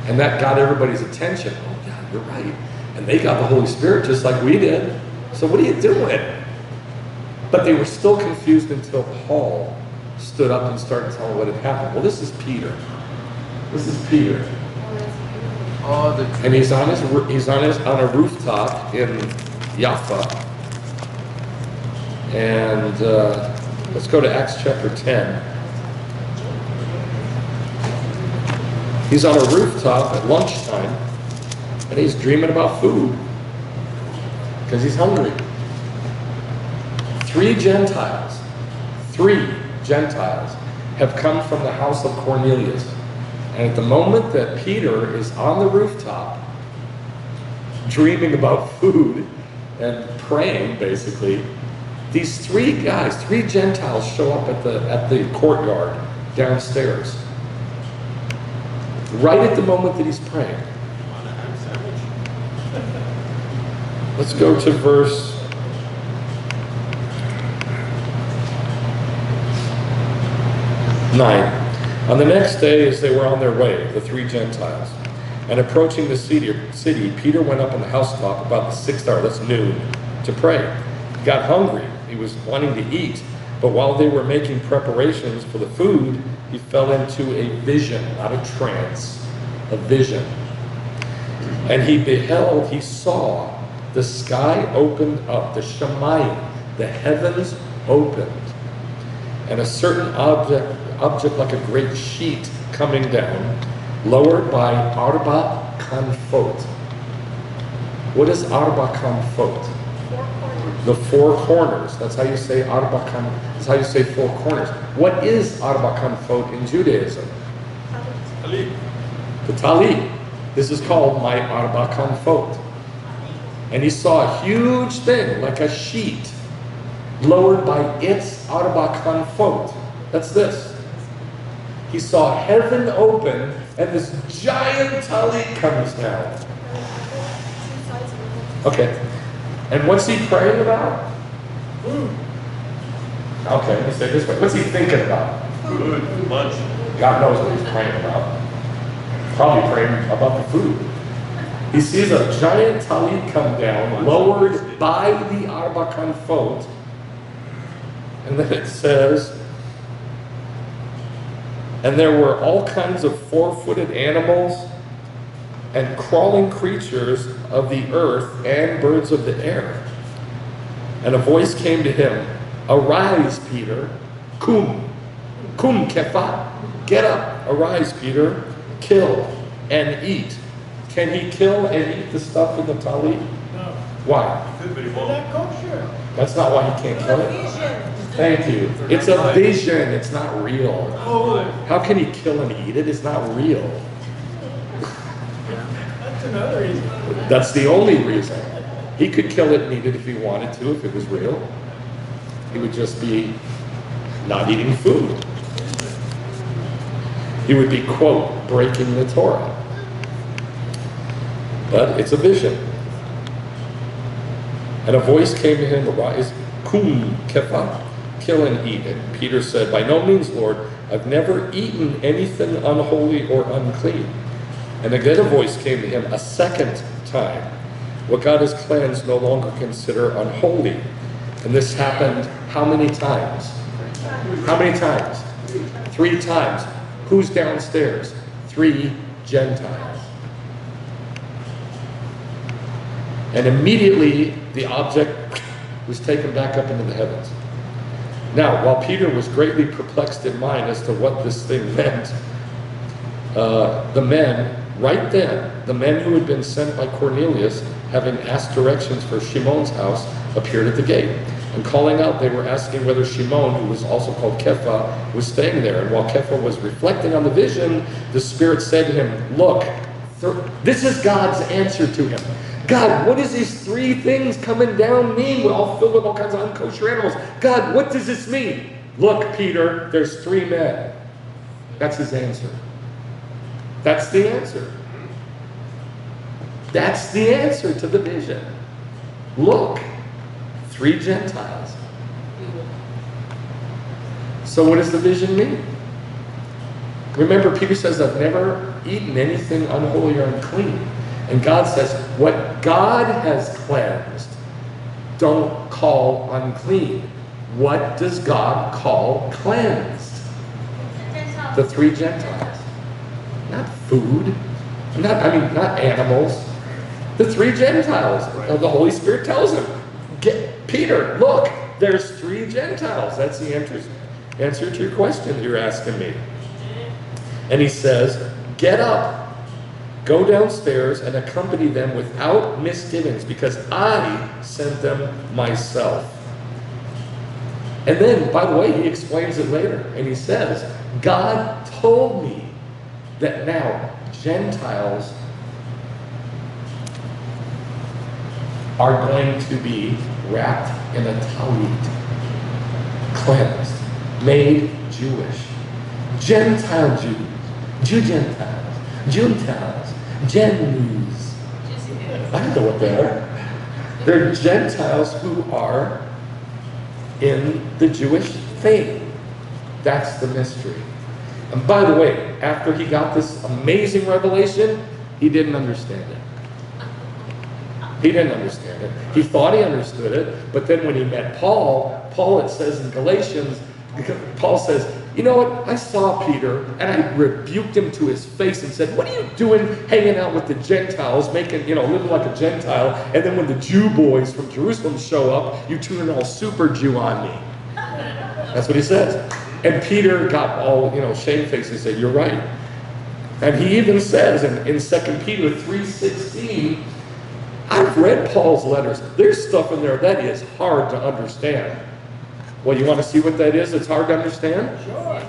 And that got everybody's attention. Oh, God, you're right. And they got the Holy Spirit just like we did. So what are you doing? But they were still confused until Paul stood up and started telling what had happened. Well, this is Peter. And he's on a rooftop in Jaffa. And let's go to Acts chapter 10. He's on a rooftop at lunchtime, and he's dreaming about food because he's hungry. Three Gentiles have come from the house of Cornelius. And at the moment that Peter is on the rooftop, dreaming about food and praying, basically, these three Gentiles show up at the courtyard downstairs. Right at the moment that he's praying. Let's go to verse 9. On the next day, as they were on their way, the three Gentiles, and approaching the city, Peter went up on the housetop about the 6th hour, that's noon, to pray. He got hungry. He was wanting to eat. But while they were making preparations for the food, he fell into a vision, not a trance, a vision. And he saw the sky opened up, the Shemayim, the heavens opened, and a certain object like a great sheet coming down, lowered by arba kanfot. What is arba kanfot? The four corners. That's how you say arba kan. That's how you say four corners. What is arba kanfot in Judaism? Talit. The talit. This is called my arba kanfot. And he saw a huge thing, like a sheet, lowered by its arba kanfot. That's this. He saw heaven open, and this giant talit comes down. Okay. And what's he praying about? Okay, let me say it this way. What's he thinking about? Food. Lunch. God knows what he's praying about. Probably praying about the food. He sees a giant talit come down, lowered by the arba kanfot. And then it says, and there were all kinds of four-footed animals and crawling creatures of the earth and birds of the air. And a voice came to him, "Arise, Peter, kum kefa, get up, arise, Peter, kill and eat." Can he kill and eat the stuff in the talit? No. Why? Good, but he Is won't. that kosher? That's not why he can't kill it. Thank you. It's a vision, it's not real. Oh, How can he kill and eat it? It's not real. that's another reason. That's the only reason. He could kill it and eat it if he wanted to, if it was real. He would just be not eating food. He would be, quote, breaking the Torah. But it's a vision. And a voice came to him, "Arise, kum kefa, kill and eat." And Peter said, "By no means, Lord, I've never eaten anything unholy or unclean." And again a voice came to him a second time. "What God has cleansed, no longer consider unholy." And this happened how many times? How many times? 3 times. Who's downstairs? 3 Gentiles. And immediately the object was taken back up into the heavens. Now, while Peter was greatly perplexed in mind as to what this thing meant, the men who had been sent by Cornelius, having asked directions for Shimon's house, appeared at the gate. And calling out, they were asking whether Shimon, who was also called Kepha, was staying there. And while Kepha was reflecting on the vision, the Spirit said to him, "Look, this is God's answer to him. God, what does these 3 things coming down mean? We're all filled with all kinds of unkosher animals. God, what does this mean? Look, Peter, there's 3 men." That's his answer. That's the answer. That's the answer to the vision. Look, 3 Gentiles. So what does the vision mean? Remember, Peter says, "I've never eaten anything unholy or unclean." And God says, what God has cleansed, don't call unclean. What does God call cleansed? The 3 Gentiles. Not food. Not animals. The 3 Gentiles. The Holy Spirit tells him, Peter, look, there's 3 Gentiles. That's the answer to your question you're asking me. And he says, "Get up. Go downstairs and accompany them without misgivings, because I sent them myself." And then, by the way, he explains it later. And he says, "God told me that now Gentiles are going to be wrapped in a talit, cleansed, made Jewish. Gentile Jews, Jew-Gentiles, Gentiles, Jews. I don't know what they are. They're Gentiles who are in the Jewish faith. That's the mystery. And by the way, after he got this amazing revelation, he didn't understand it. He didn't understand it. He thought he understood it, but then when he met Paul, it says in Galatians, Paul says, you know what, I saw Peter, and I rebuked him to his face and said, what are you doing hanging out with the Gentiles, living like a Gentile, and then when the Jew boys from Jerusalem show up, you turn all super Jew on me. That's what he says. And Peter got all, shamefaced and said, you're right. And he even says in 2 Peter 3:16, I've read Paul's letters. There's stuff in there that is hard to understand. Well, you want to see what that is? It's hard to understand? Sure.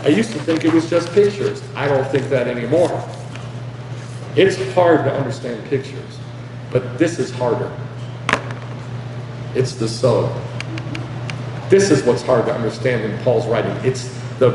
I used to think it was just pictures. I don't think that anymore. It's hard to understand pictures, but this is harder. It's the sode. This is what's hard to understand in Paul's writing. It's the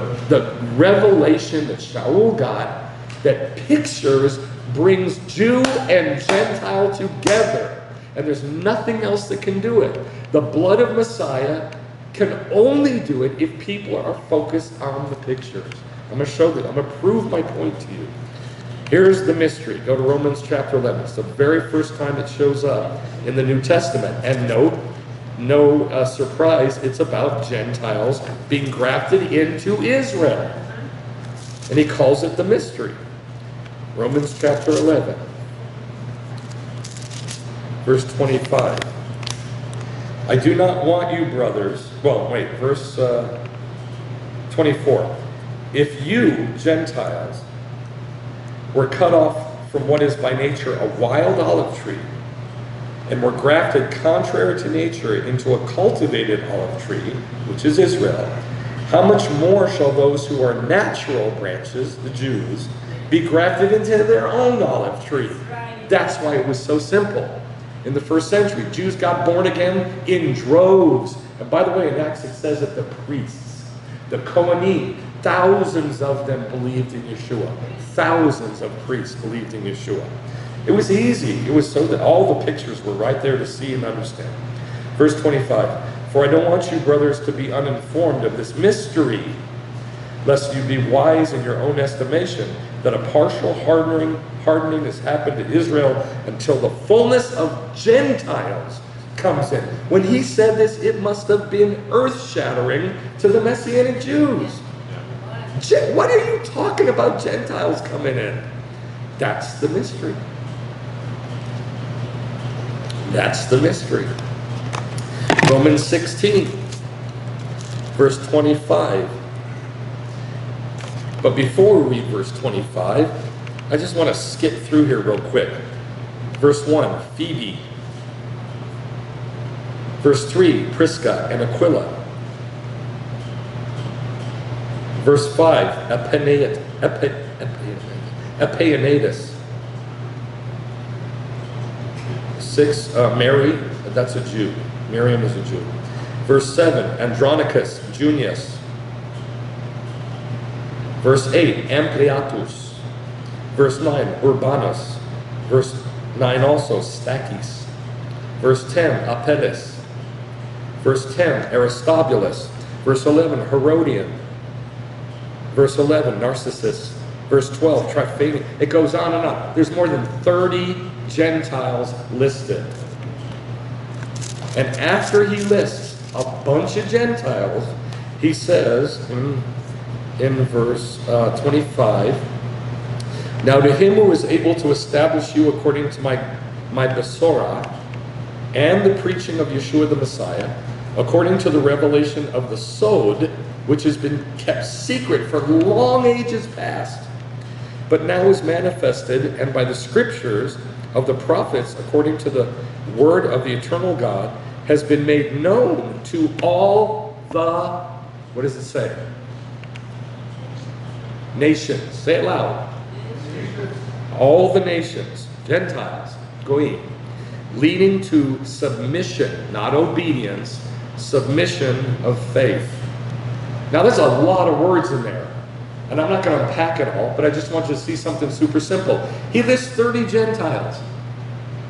revelation that Sha'ul got that pictures brings Jew and Gentile together. And there's nothing else that can do it. The blood of Messiah can only do it if people are focused on the pictures. I'm going to show that. I'm going to prove my point to you. Here's the mystery. Go to Romans chapter 11. It's the very first time it shows up in the New Testament. And no surprise, it's about Gentiles being grafted into Israel. And he calls it the mystery. Romans chapter 11, verse 25. I do not want you, brothers, verse 24. If you, Gentiles, were cut off from what is by nature a wild olive tree, and were grafted contrary to nature into a cultivated olive tree, which is Israel, how much more shall those who are natural branches, the Jews, be grafted into their own olive tree? That's why it was so simple. In the first century, Jews got born again in droves. And by the way, in Acts it says that the priests, the Kohanim, thousands of them believed in Yeshua. Thousands of priests believed in Yeshua. It was easy. It was so that all the pictures were right there to see and understand. Verse 25, for I don't want you, brothers, to be uninformed of this mystery, lest you be wise in your own estimation, that a partial hardening has happened to Israel until the fullness of Gentiles comes in. When he said this, it must have been earth-shattering to the Messianic Jews. What are you talking about, Gentiles coming in? That's the mystery. That's the mystery. Romans 16, verse 25. But before we read verse 25, I just want to skip through here real quick. Verse 1, Phoebe. Verse 3, Prisca and Aquila. Verse 5, Epaenetus. 6, Mary, that's a Jew. Miriam is a Jew. Verse 7, Andronicus, Junius. Verse 8, Ampliatus. Verse 9, Urbanus. Verse 9 also, Stachys. Verse 10, Apelles. Verse 10, Aristobulus. Verse 11, Herodian. Verse 11, Narcissus. Verse 12, Tryphena. It goes on and on. There's more than 30 Gentiles listed. And after he lists a bunch of Gentiles, he says in verse 25, now to him who is able to establish you according to my Besorah and the preaching of Yeshua the Messiah, according to the revelation of the sode, which has been kept secret for long ages past, but now is manifested, and by the scriptures of the prophets, according to the word of the eternal God, has been made known to all the, what does it say? Nations. Say it loud. All the nations, Gentiles, goyim, leading to submission, not obedience, submission of faith. Now there's a lot of words in there, and I'm not going to unpack it all, but I just want you to see something super simple. He lists 30 Gentiles,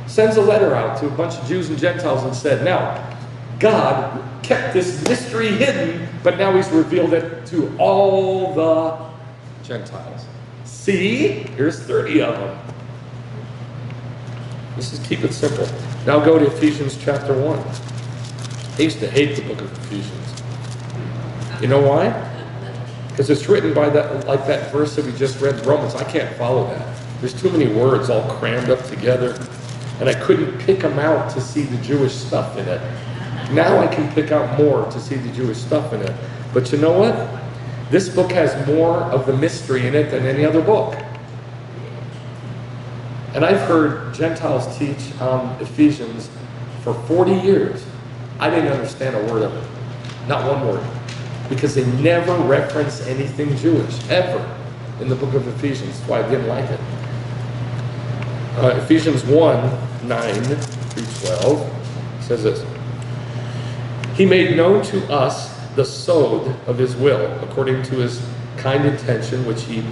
sends a letter out to a bunch of Jews and Gentiles and said, now, God kept this mystery hidden, but now he's revealed it to all the Gentiles. See? Here's 30 of them. Let's just keep it simple. Now go to Ephesians chapter 1. I used to hate the book of Ephesians. You know why? Because it's written by that, like that verse that we just read in Romans. I can't follow that. There's too many words all crammed up together, and I couldn't pick them out to see the Jewish stuff in it. Now I can pick out more to see the Jewish stuff in it. But you know what? This book has more of the mystery in it than any other book. And I've heard Gentiles teach on Ephesians for 40 years. I didn't understand a word of it. Not one word. Because they never reference anything Jewish, ever, in the book of Ephesians. That's why I didn't like it. Ephesians 1:9-12 says this. He made known to us the sode of his will, according to his kind intention, which he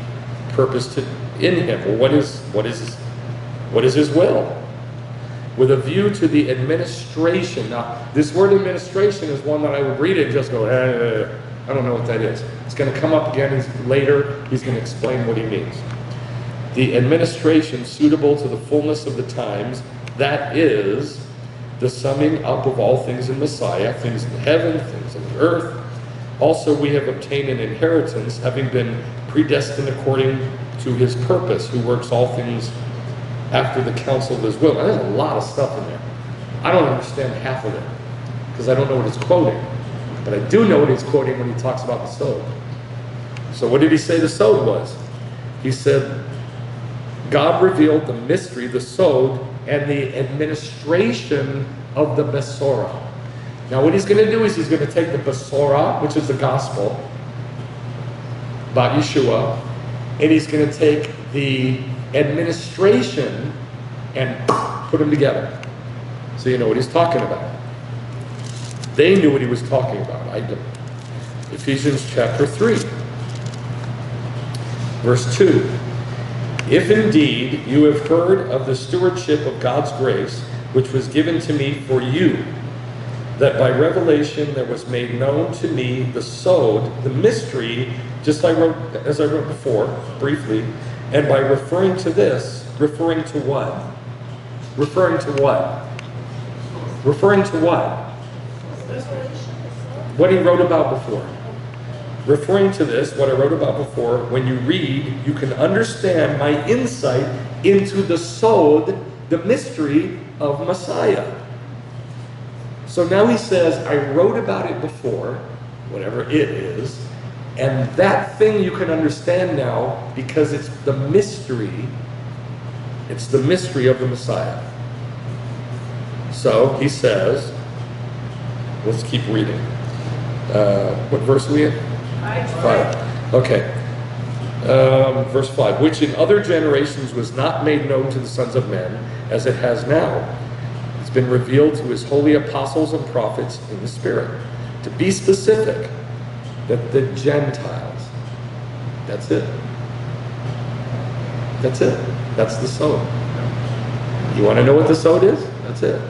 purposed in him. Well, what is his will? With a view to the administration. Now, this word administration is one that I would read it and just go, I don't know what that is. It's going to come up again later. He's going to explain what he means. The administration suitable to the fullness of the times, that is the summing up of all things in Messiah, things in heaven, things on the earth. Also, we have obtained an inheritance, having been predestined according to his purpose, who works all things after the counsel of his will. Now, there's a lot of stuff in there. I don't understand half of it, because I don't know what it's quoting. But I do know what he's quoting when he talks about the sode. So what did he say the sode was? He said, God revealed the mystery, the sode, and the administration of the Besorah. Now what he's going to do is he's going to take the Besorah, which is the gospel, about Yeshua, and he's going to take the administration and put them together. So you know what he's talking about. They knew what he was talking about. I didn't. Ephesians chapter 3, verse 2. If indeed you have heard of the stewardship of God's grace, which was given to me for you, that by revelation there was made known to me the sode, the mystery, just as I wrote before, briefly, and by referring to this, referring to what? Referring to what? Referring to what? What he wrote about before. Referring to this, what I wrote about before, when you read, you can understand my insight into the sode, the mystery of Messiah. So now he says, I wrote about it before, whatever it is, and that thing you can understand now because it's the mystery. It's the mystery of the Messiah. So he says, let's keep reading. What verse are we in? 5. Okay. Verse 5. Which in other generations was not made known to the sons of men, as it has now. It's been revealed to his holy apostles and prophets in the Spirit. To be specific, that the Gentiles, that's it. That's it. That's the sode. You want to know what the sode is? That's it.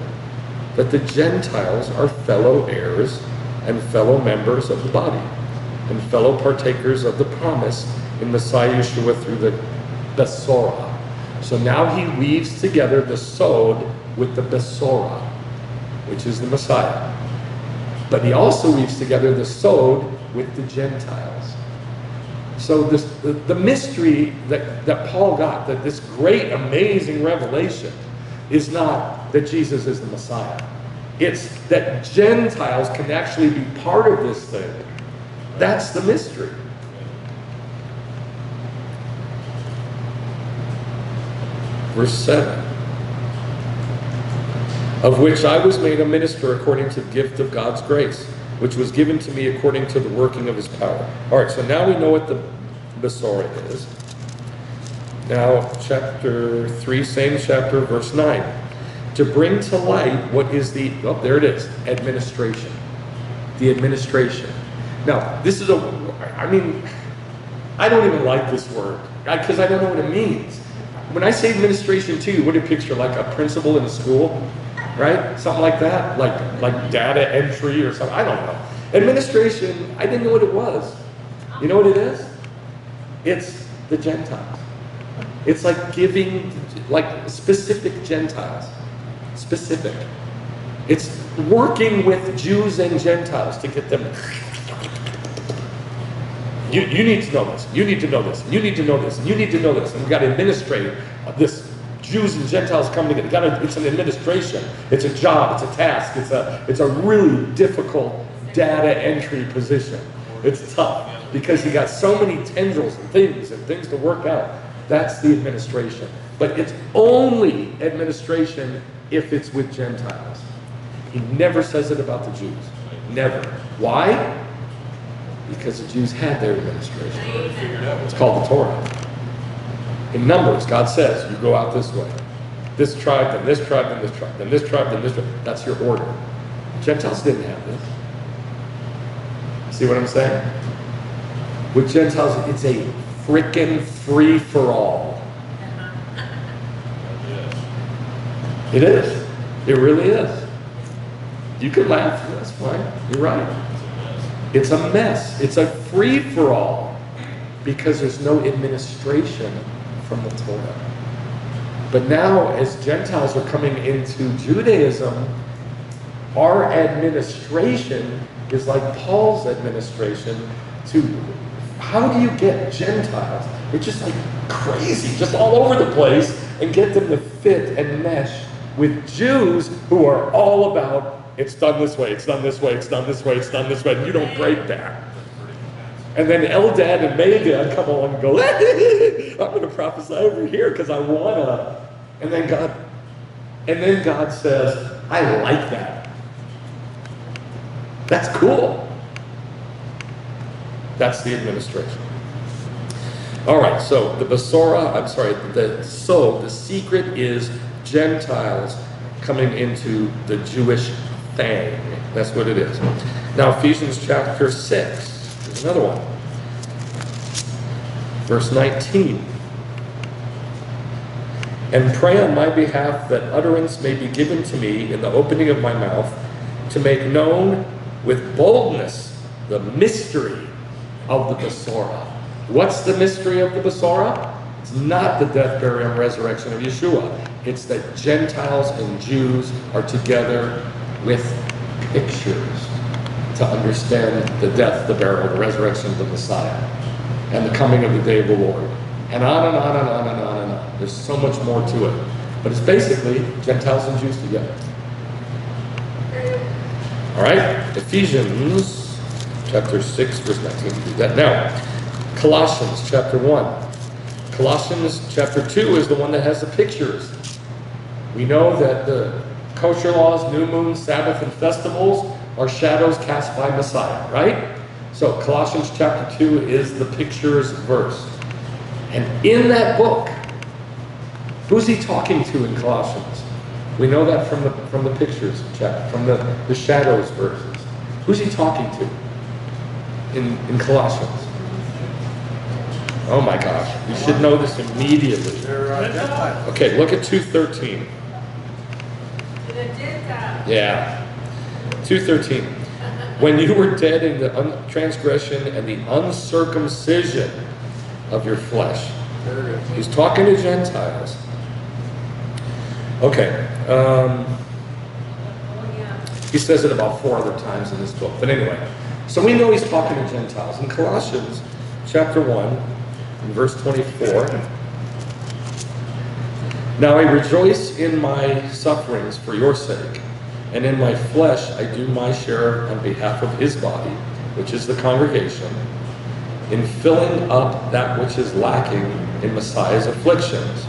That the Gentiles are fellow heirs and fellow members of the body, and fellow partakers of the promise in Messiah Yeshua through the Besorah. So now he weaves together the sode with the Besorah, which is the Messiah. But he also weaves together the sode with the Gentiles. So the mystery that Paul got, that this great, amazing revelation, is not that Jesus is the Messiah. It's that Gentiles can actually be part of this thing. That's the mystery. Verse 7. Of which I was made a minister according to the gift of God's grace, which was given to me according to the working of his power. All right, so now we know what the Besorah is. Now, chapter 3, same chapter, verse 9. To bring to light what is the, oh, there it is, administration. The administration. Now, this is I don't even like this word, because I don't know what it means. When I say administration to you, what do you picture? Like a principal in a school, right? Something like that? Like data entry or something? I don't know. Administration, I didn't know what it was. You know what it is? It's the Gentiles. It's like giving, like specific Gentiles. Specific. It's working with Jews and Gentiles to get them. You need to know this. You need to know this. You need to know this. You need to know this. And we've got to administrate this. Jews and Gentiles coming together. It's an administration. It's a job. It's a task. It's a really difficult data entry position. It's tough because you got so many tendrils and things to work out. That's the administration. But it's only administration if it's with Gentiles. He never says it about the Jews. Never. Why? Because the Jews had their administration. It's called the Torah. In Numbers, God says, you go out this way. This tribe, then this tribe, then this tribe, then this tribe, then this tribe. That's your order. Gentiles didn't have this. See what I'm saying? With Gentiles, it's a frickin' free-for-all. It is. It really is. You can laugh. That's fine. You're right. It's a mess. It's a free-for-all because there's no administration from the Torah. But now, as Gentiles are coming into Judaism, our administration is like Paul's administration to how do you get Gentiles? They're just like crazy, just all over the place, and get them to fit and mesh with Jews who are all about it's done this way, it's done this way, it's done this way, it's done this way, and you don't break that. And then Eldad and Medad come along and go, I'm going to prophesy over here because I want to. And then God says, I like that. That's cool. That's the administration. All right, so the the secret is Gentiles coming into the Jewish thing. That's what it is. Now, Ephesians chapter 6 is another one. Verse 19. And pray on my behalf that utterance may be given to me in the opening of my mouth to make known with boldness the mystery of the Besorah. What's the mystery of the Besorah? It's not the death, burial, and resurrection of Yeshua. It's that Gentiles and Jews are together with pictures to understand the death, the burial, the resurrection of the Messiah, and the coming of the day of the Lord. And on and on and on and on and on. There's so much more to it. But it's basically Gentiles and Jews together. All right? Ephesians chapter 6, verse 19. Do that now. Colossians chapter 1. Colossians chapter 2 is the one that has the pictures. We know that the kosher laws, new moon, Sabbath, and festivals are shadows cast by Messiah, right? So Colossians chapter 2 is the pictures verse. And in that book, who's he talking to in Colossians? We know that from the pictures chapter, from the shadows verses. Who's he talking to in Colossians? Oh my gosh, you should know this immediately. Okay, look at 2:13. Yeah, 2:13. When you were dead in the transgression and the uncircumcision of your flesh. He's talking to Gentiles. Okay. He says it about 4 other times in this book. But anyway, so we know he's talking to Gentiles. In Colossians chapter 1, in verse 24, now I rejoice in my sufferings for your sake, and in my flesh I do my share on behalf of his body, which is the congregation, in filling up that which is lacking in Messiah's afflictions.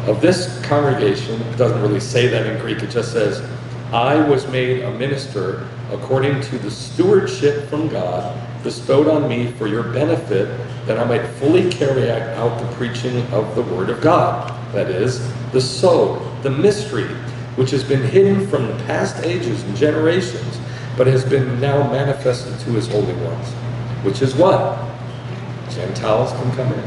Of this congregation, it doesn't really say that in Greek, it just says, I was made a minister according to the stewardship from God bestowed on me for your benefit, that I might fully carry out the preaching of the word of God. That is, the sode, the mystery, which has been hidden from the past ages and generations, but has been now manifested to his holy ones. Which is what? Gentiles can come in.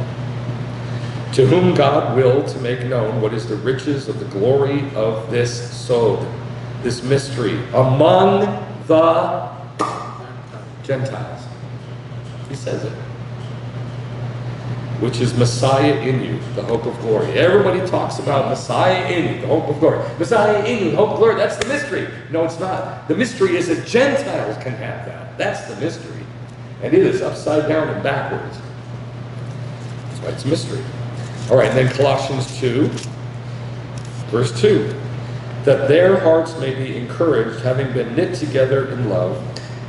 To whom God willed to make known what is the riches of the glory of this sode, this mystery, among the Gentiles. He says it. which is Messiah in you, the hope of glory. Everybody talks about Messiah in you, the hope of glory. Messiah in you, the hope of glory. That's the mystery. No, it's not. The mystery is that Gentiles can have that. That's the mystery. And it is upside down and backwards. That's why it's a mystery. All right, and then Colossians 2, verse 2. That their hearts may be encouraged, having been knit together in love,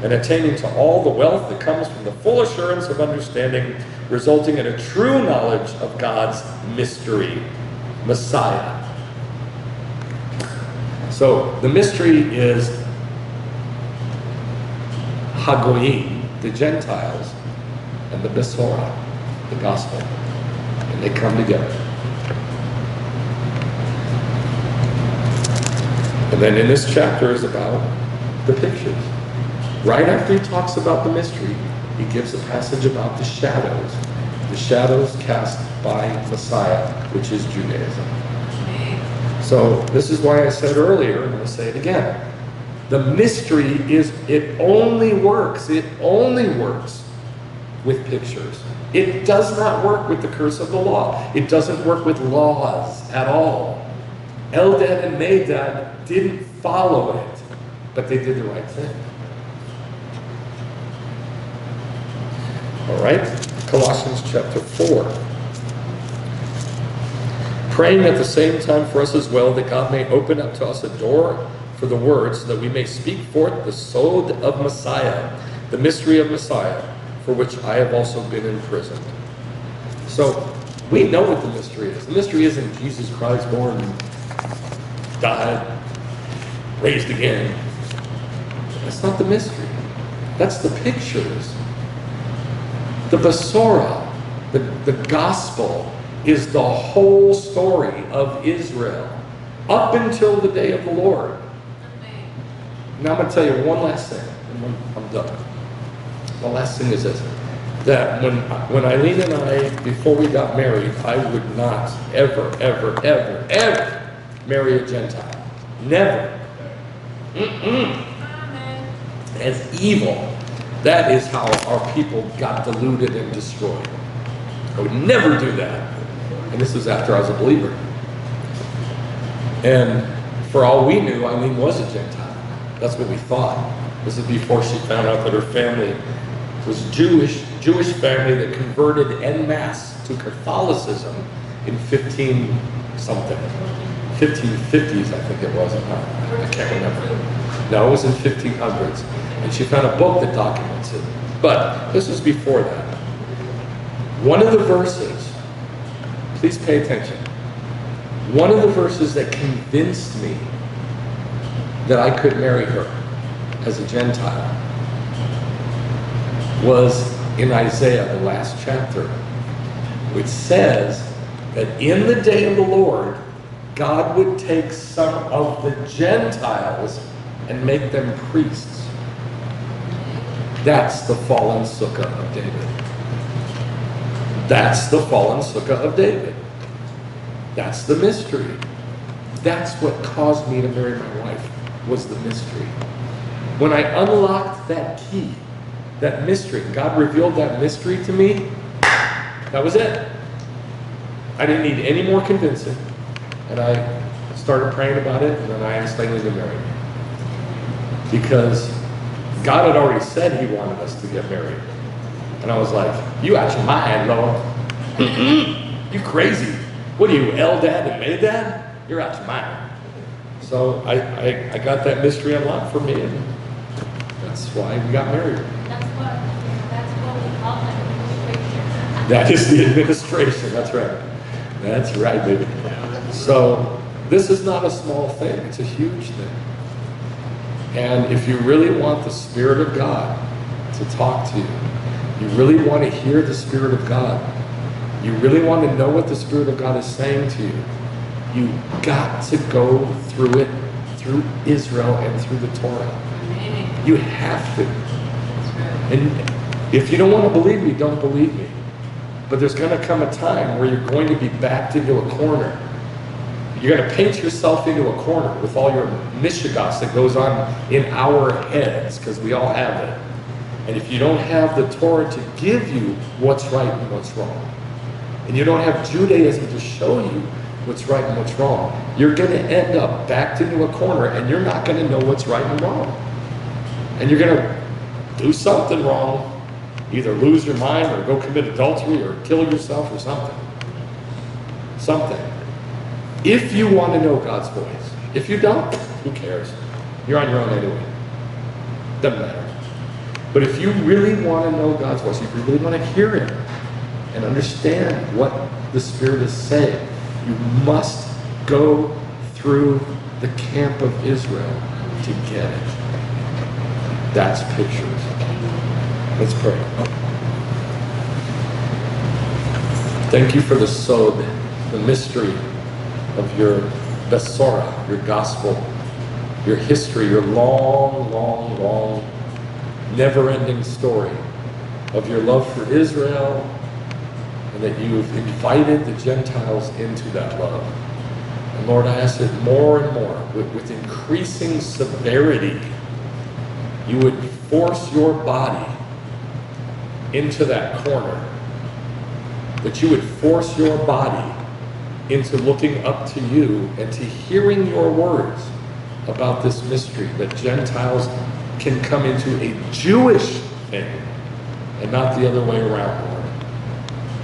and attaining to all the wealth that comes from the full assurance of understanding, resulting in a true knowledge of God's mystery, Messiah. So the mystery is Hagoyim, the Gentiles, and the Besorah, the gospel. And they come together. And then in this chapter is about the pictures. Right after he talks about the mystery, he gives a passage about the shadows cast by Messiah, which is Judaism. So this is why I said earlier, and I'm going to say it again, the mystery is, it only works with pictures. It does not work with the curse of the law. It doesn't work with laws at all. Eldad and Medad didn't follow it, but they did the right thing. All right, Colossians chapter 4. Praying at the same time for us as well, that God may open up to us a door for the word, so that we may speak forth the sode of Messiah, the mystery of Messiah, for which I have also been imprisoned. So, we know what the mystery is. The mystery isn't Jesus Christ born, died, raised again. That's not the mystery. That's the pictures. The Besorah, the gospel, is the whole story of Israel up until the day of the Lord. Now I'm going to tell you one last thing, and I'm done. The last thing is this, that when Eileen and I, before we got married, I would not ever marry a Gentile. Never. As evil. That is how our people got deluded and destroyed. I would never do that. And this was after I was a believer. And for all we knew, Eileen was a Gentile. That's what we thought. This is before she found out that her family was Jewish family that converted en masse to Catholicism in 15-something. 1550s, I think it was. I can't remember. No, it was in 1500s. And she found a book that documents it. But this was before that. One of the verses, please pay attention. One of the verses that convinced me that I could marry her as a Gentile was in Isaiah, the last chapter, which says that in the day of the Lord, God would take some of the Gentiles and make them priests. That's the fallen Sukkah of David. That's the fallen Sukkah of David. That's the mystery. That's what caused me to marry my wife, was the mystery. When I unlocked that key, that mystery, God revealed that mystery to me, that was it. I didn't need any more convincing. And I started praying about it, and then I asked Eileen to marry me. Because God had already said he wanted us to get married. And I was like, you out your mind, Lord. You crazy. What are you, Eldad and Medad? You're out your mind. So I got that mystery unlocked for me, and that's why we got married. That's what we call administration. That is the administration, that's right. That's right, baby. So this is not a small thing, it's a huge thing. And if you really want the Spirit of God to talk to you, you really want to hear the Spirit of God, you really want to know what the Spirit of God is saying to you, you got to go through it, through Israel and through the Torah. You have to. And if you don't want to believe me, don't believe me. But there's going to come a time where you're going to be backed into a corner. You're going to paint yourself into a corner with all your mishigas that goes on in our heads, because we all have it. And if you don't have the Torah to give you what's right and what's wrong, and you don't have Judaism to show you what's right and what's wrong, you're going to end up backed into a corner, and you're not going to know what's right and wrong. And you're going to do something wrong, either lose your mind or go commit adultery or kill yourself or something. Something. If you want to know God's voice. If you don't, who cares? You're on your own anyway. Doesn't matter. But if you really want to know God's voice, if you really want to hear Him and understand what the Spirit is saying, you must go through the camp of Israel to get it. That's pictures. Let's pray. Thank you for the sode, the mystery of your Besorah, your gospel, your history, your long, long, long, never-ending story of your love for Israel, and that you've invited the Gentiles into that love. And Lord, I ask that more and more, with increasing severity, you would force your body into that corner. That you would force your body into looking up to you and to hearing your words about this mystery, that Gentiles can come into a Jewish thing and not the other way around, Lord.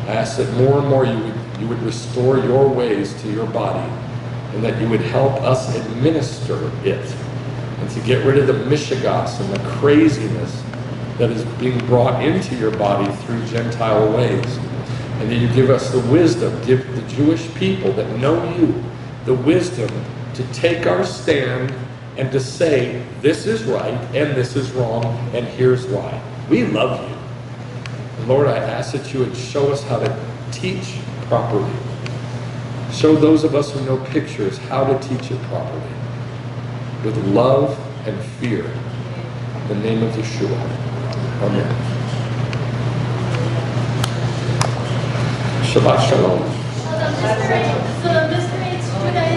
I ask that more and more you would restore your ways to your body, and that you would help us administer it, and to get rid of the mishigas and the craziness that is being brought into your body through Gentile ways. And that you give us the wisdom, give the Jewish people that know you the wisdom to take our stand and to say, this is right and this is wrong, and here's why. We love you. And Lord, I ask that you would show us how to teach properly. Show those of us who know pictures how to teach it properly, with love and fear. In the name of Yeshua. Amen. Shabbat Shalom. So the mystery, Judaism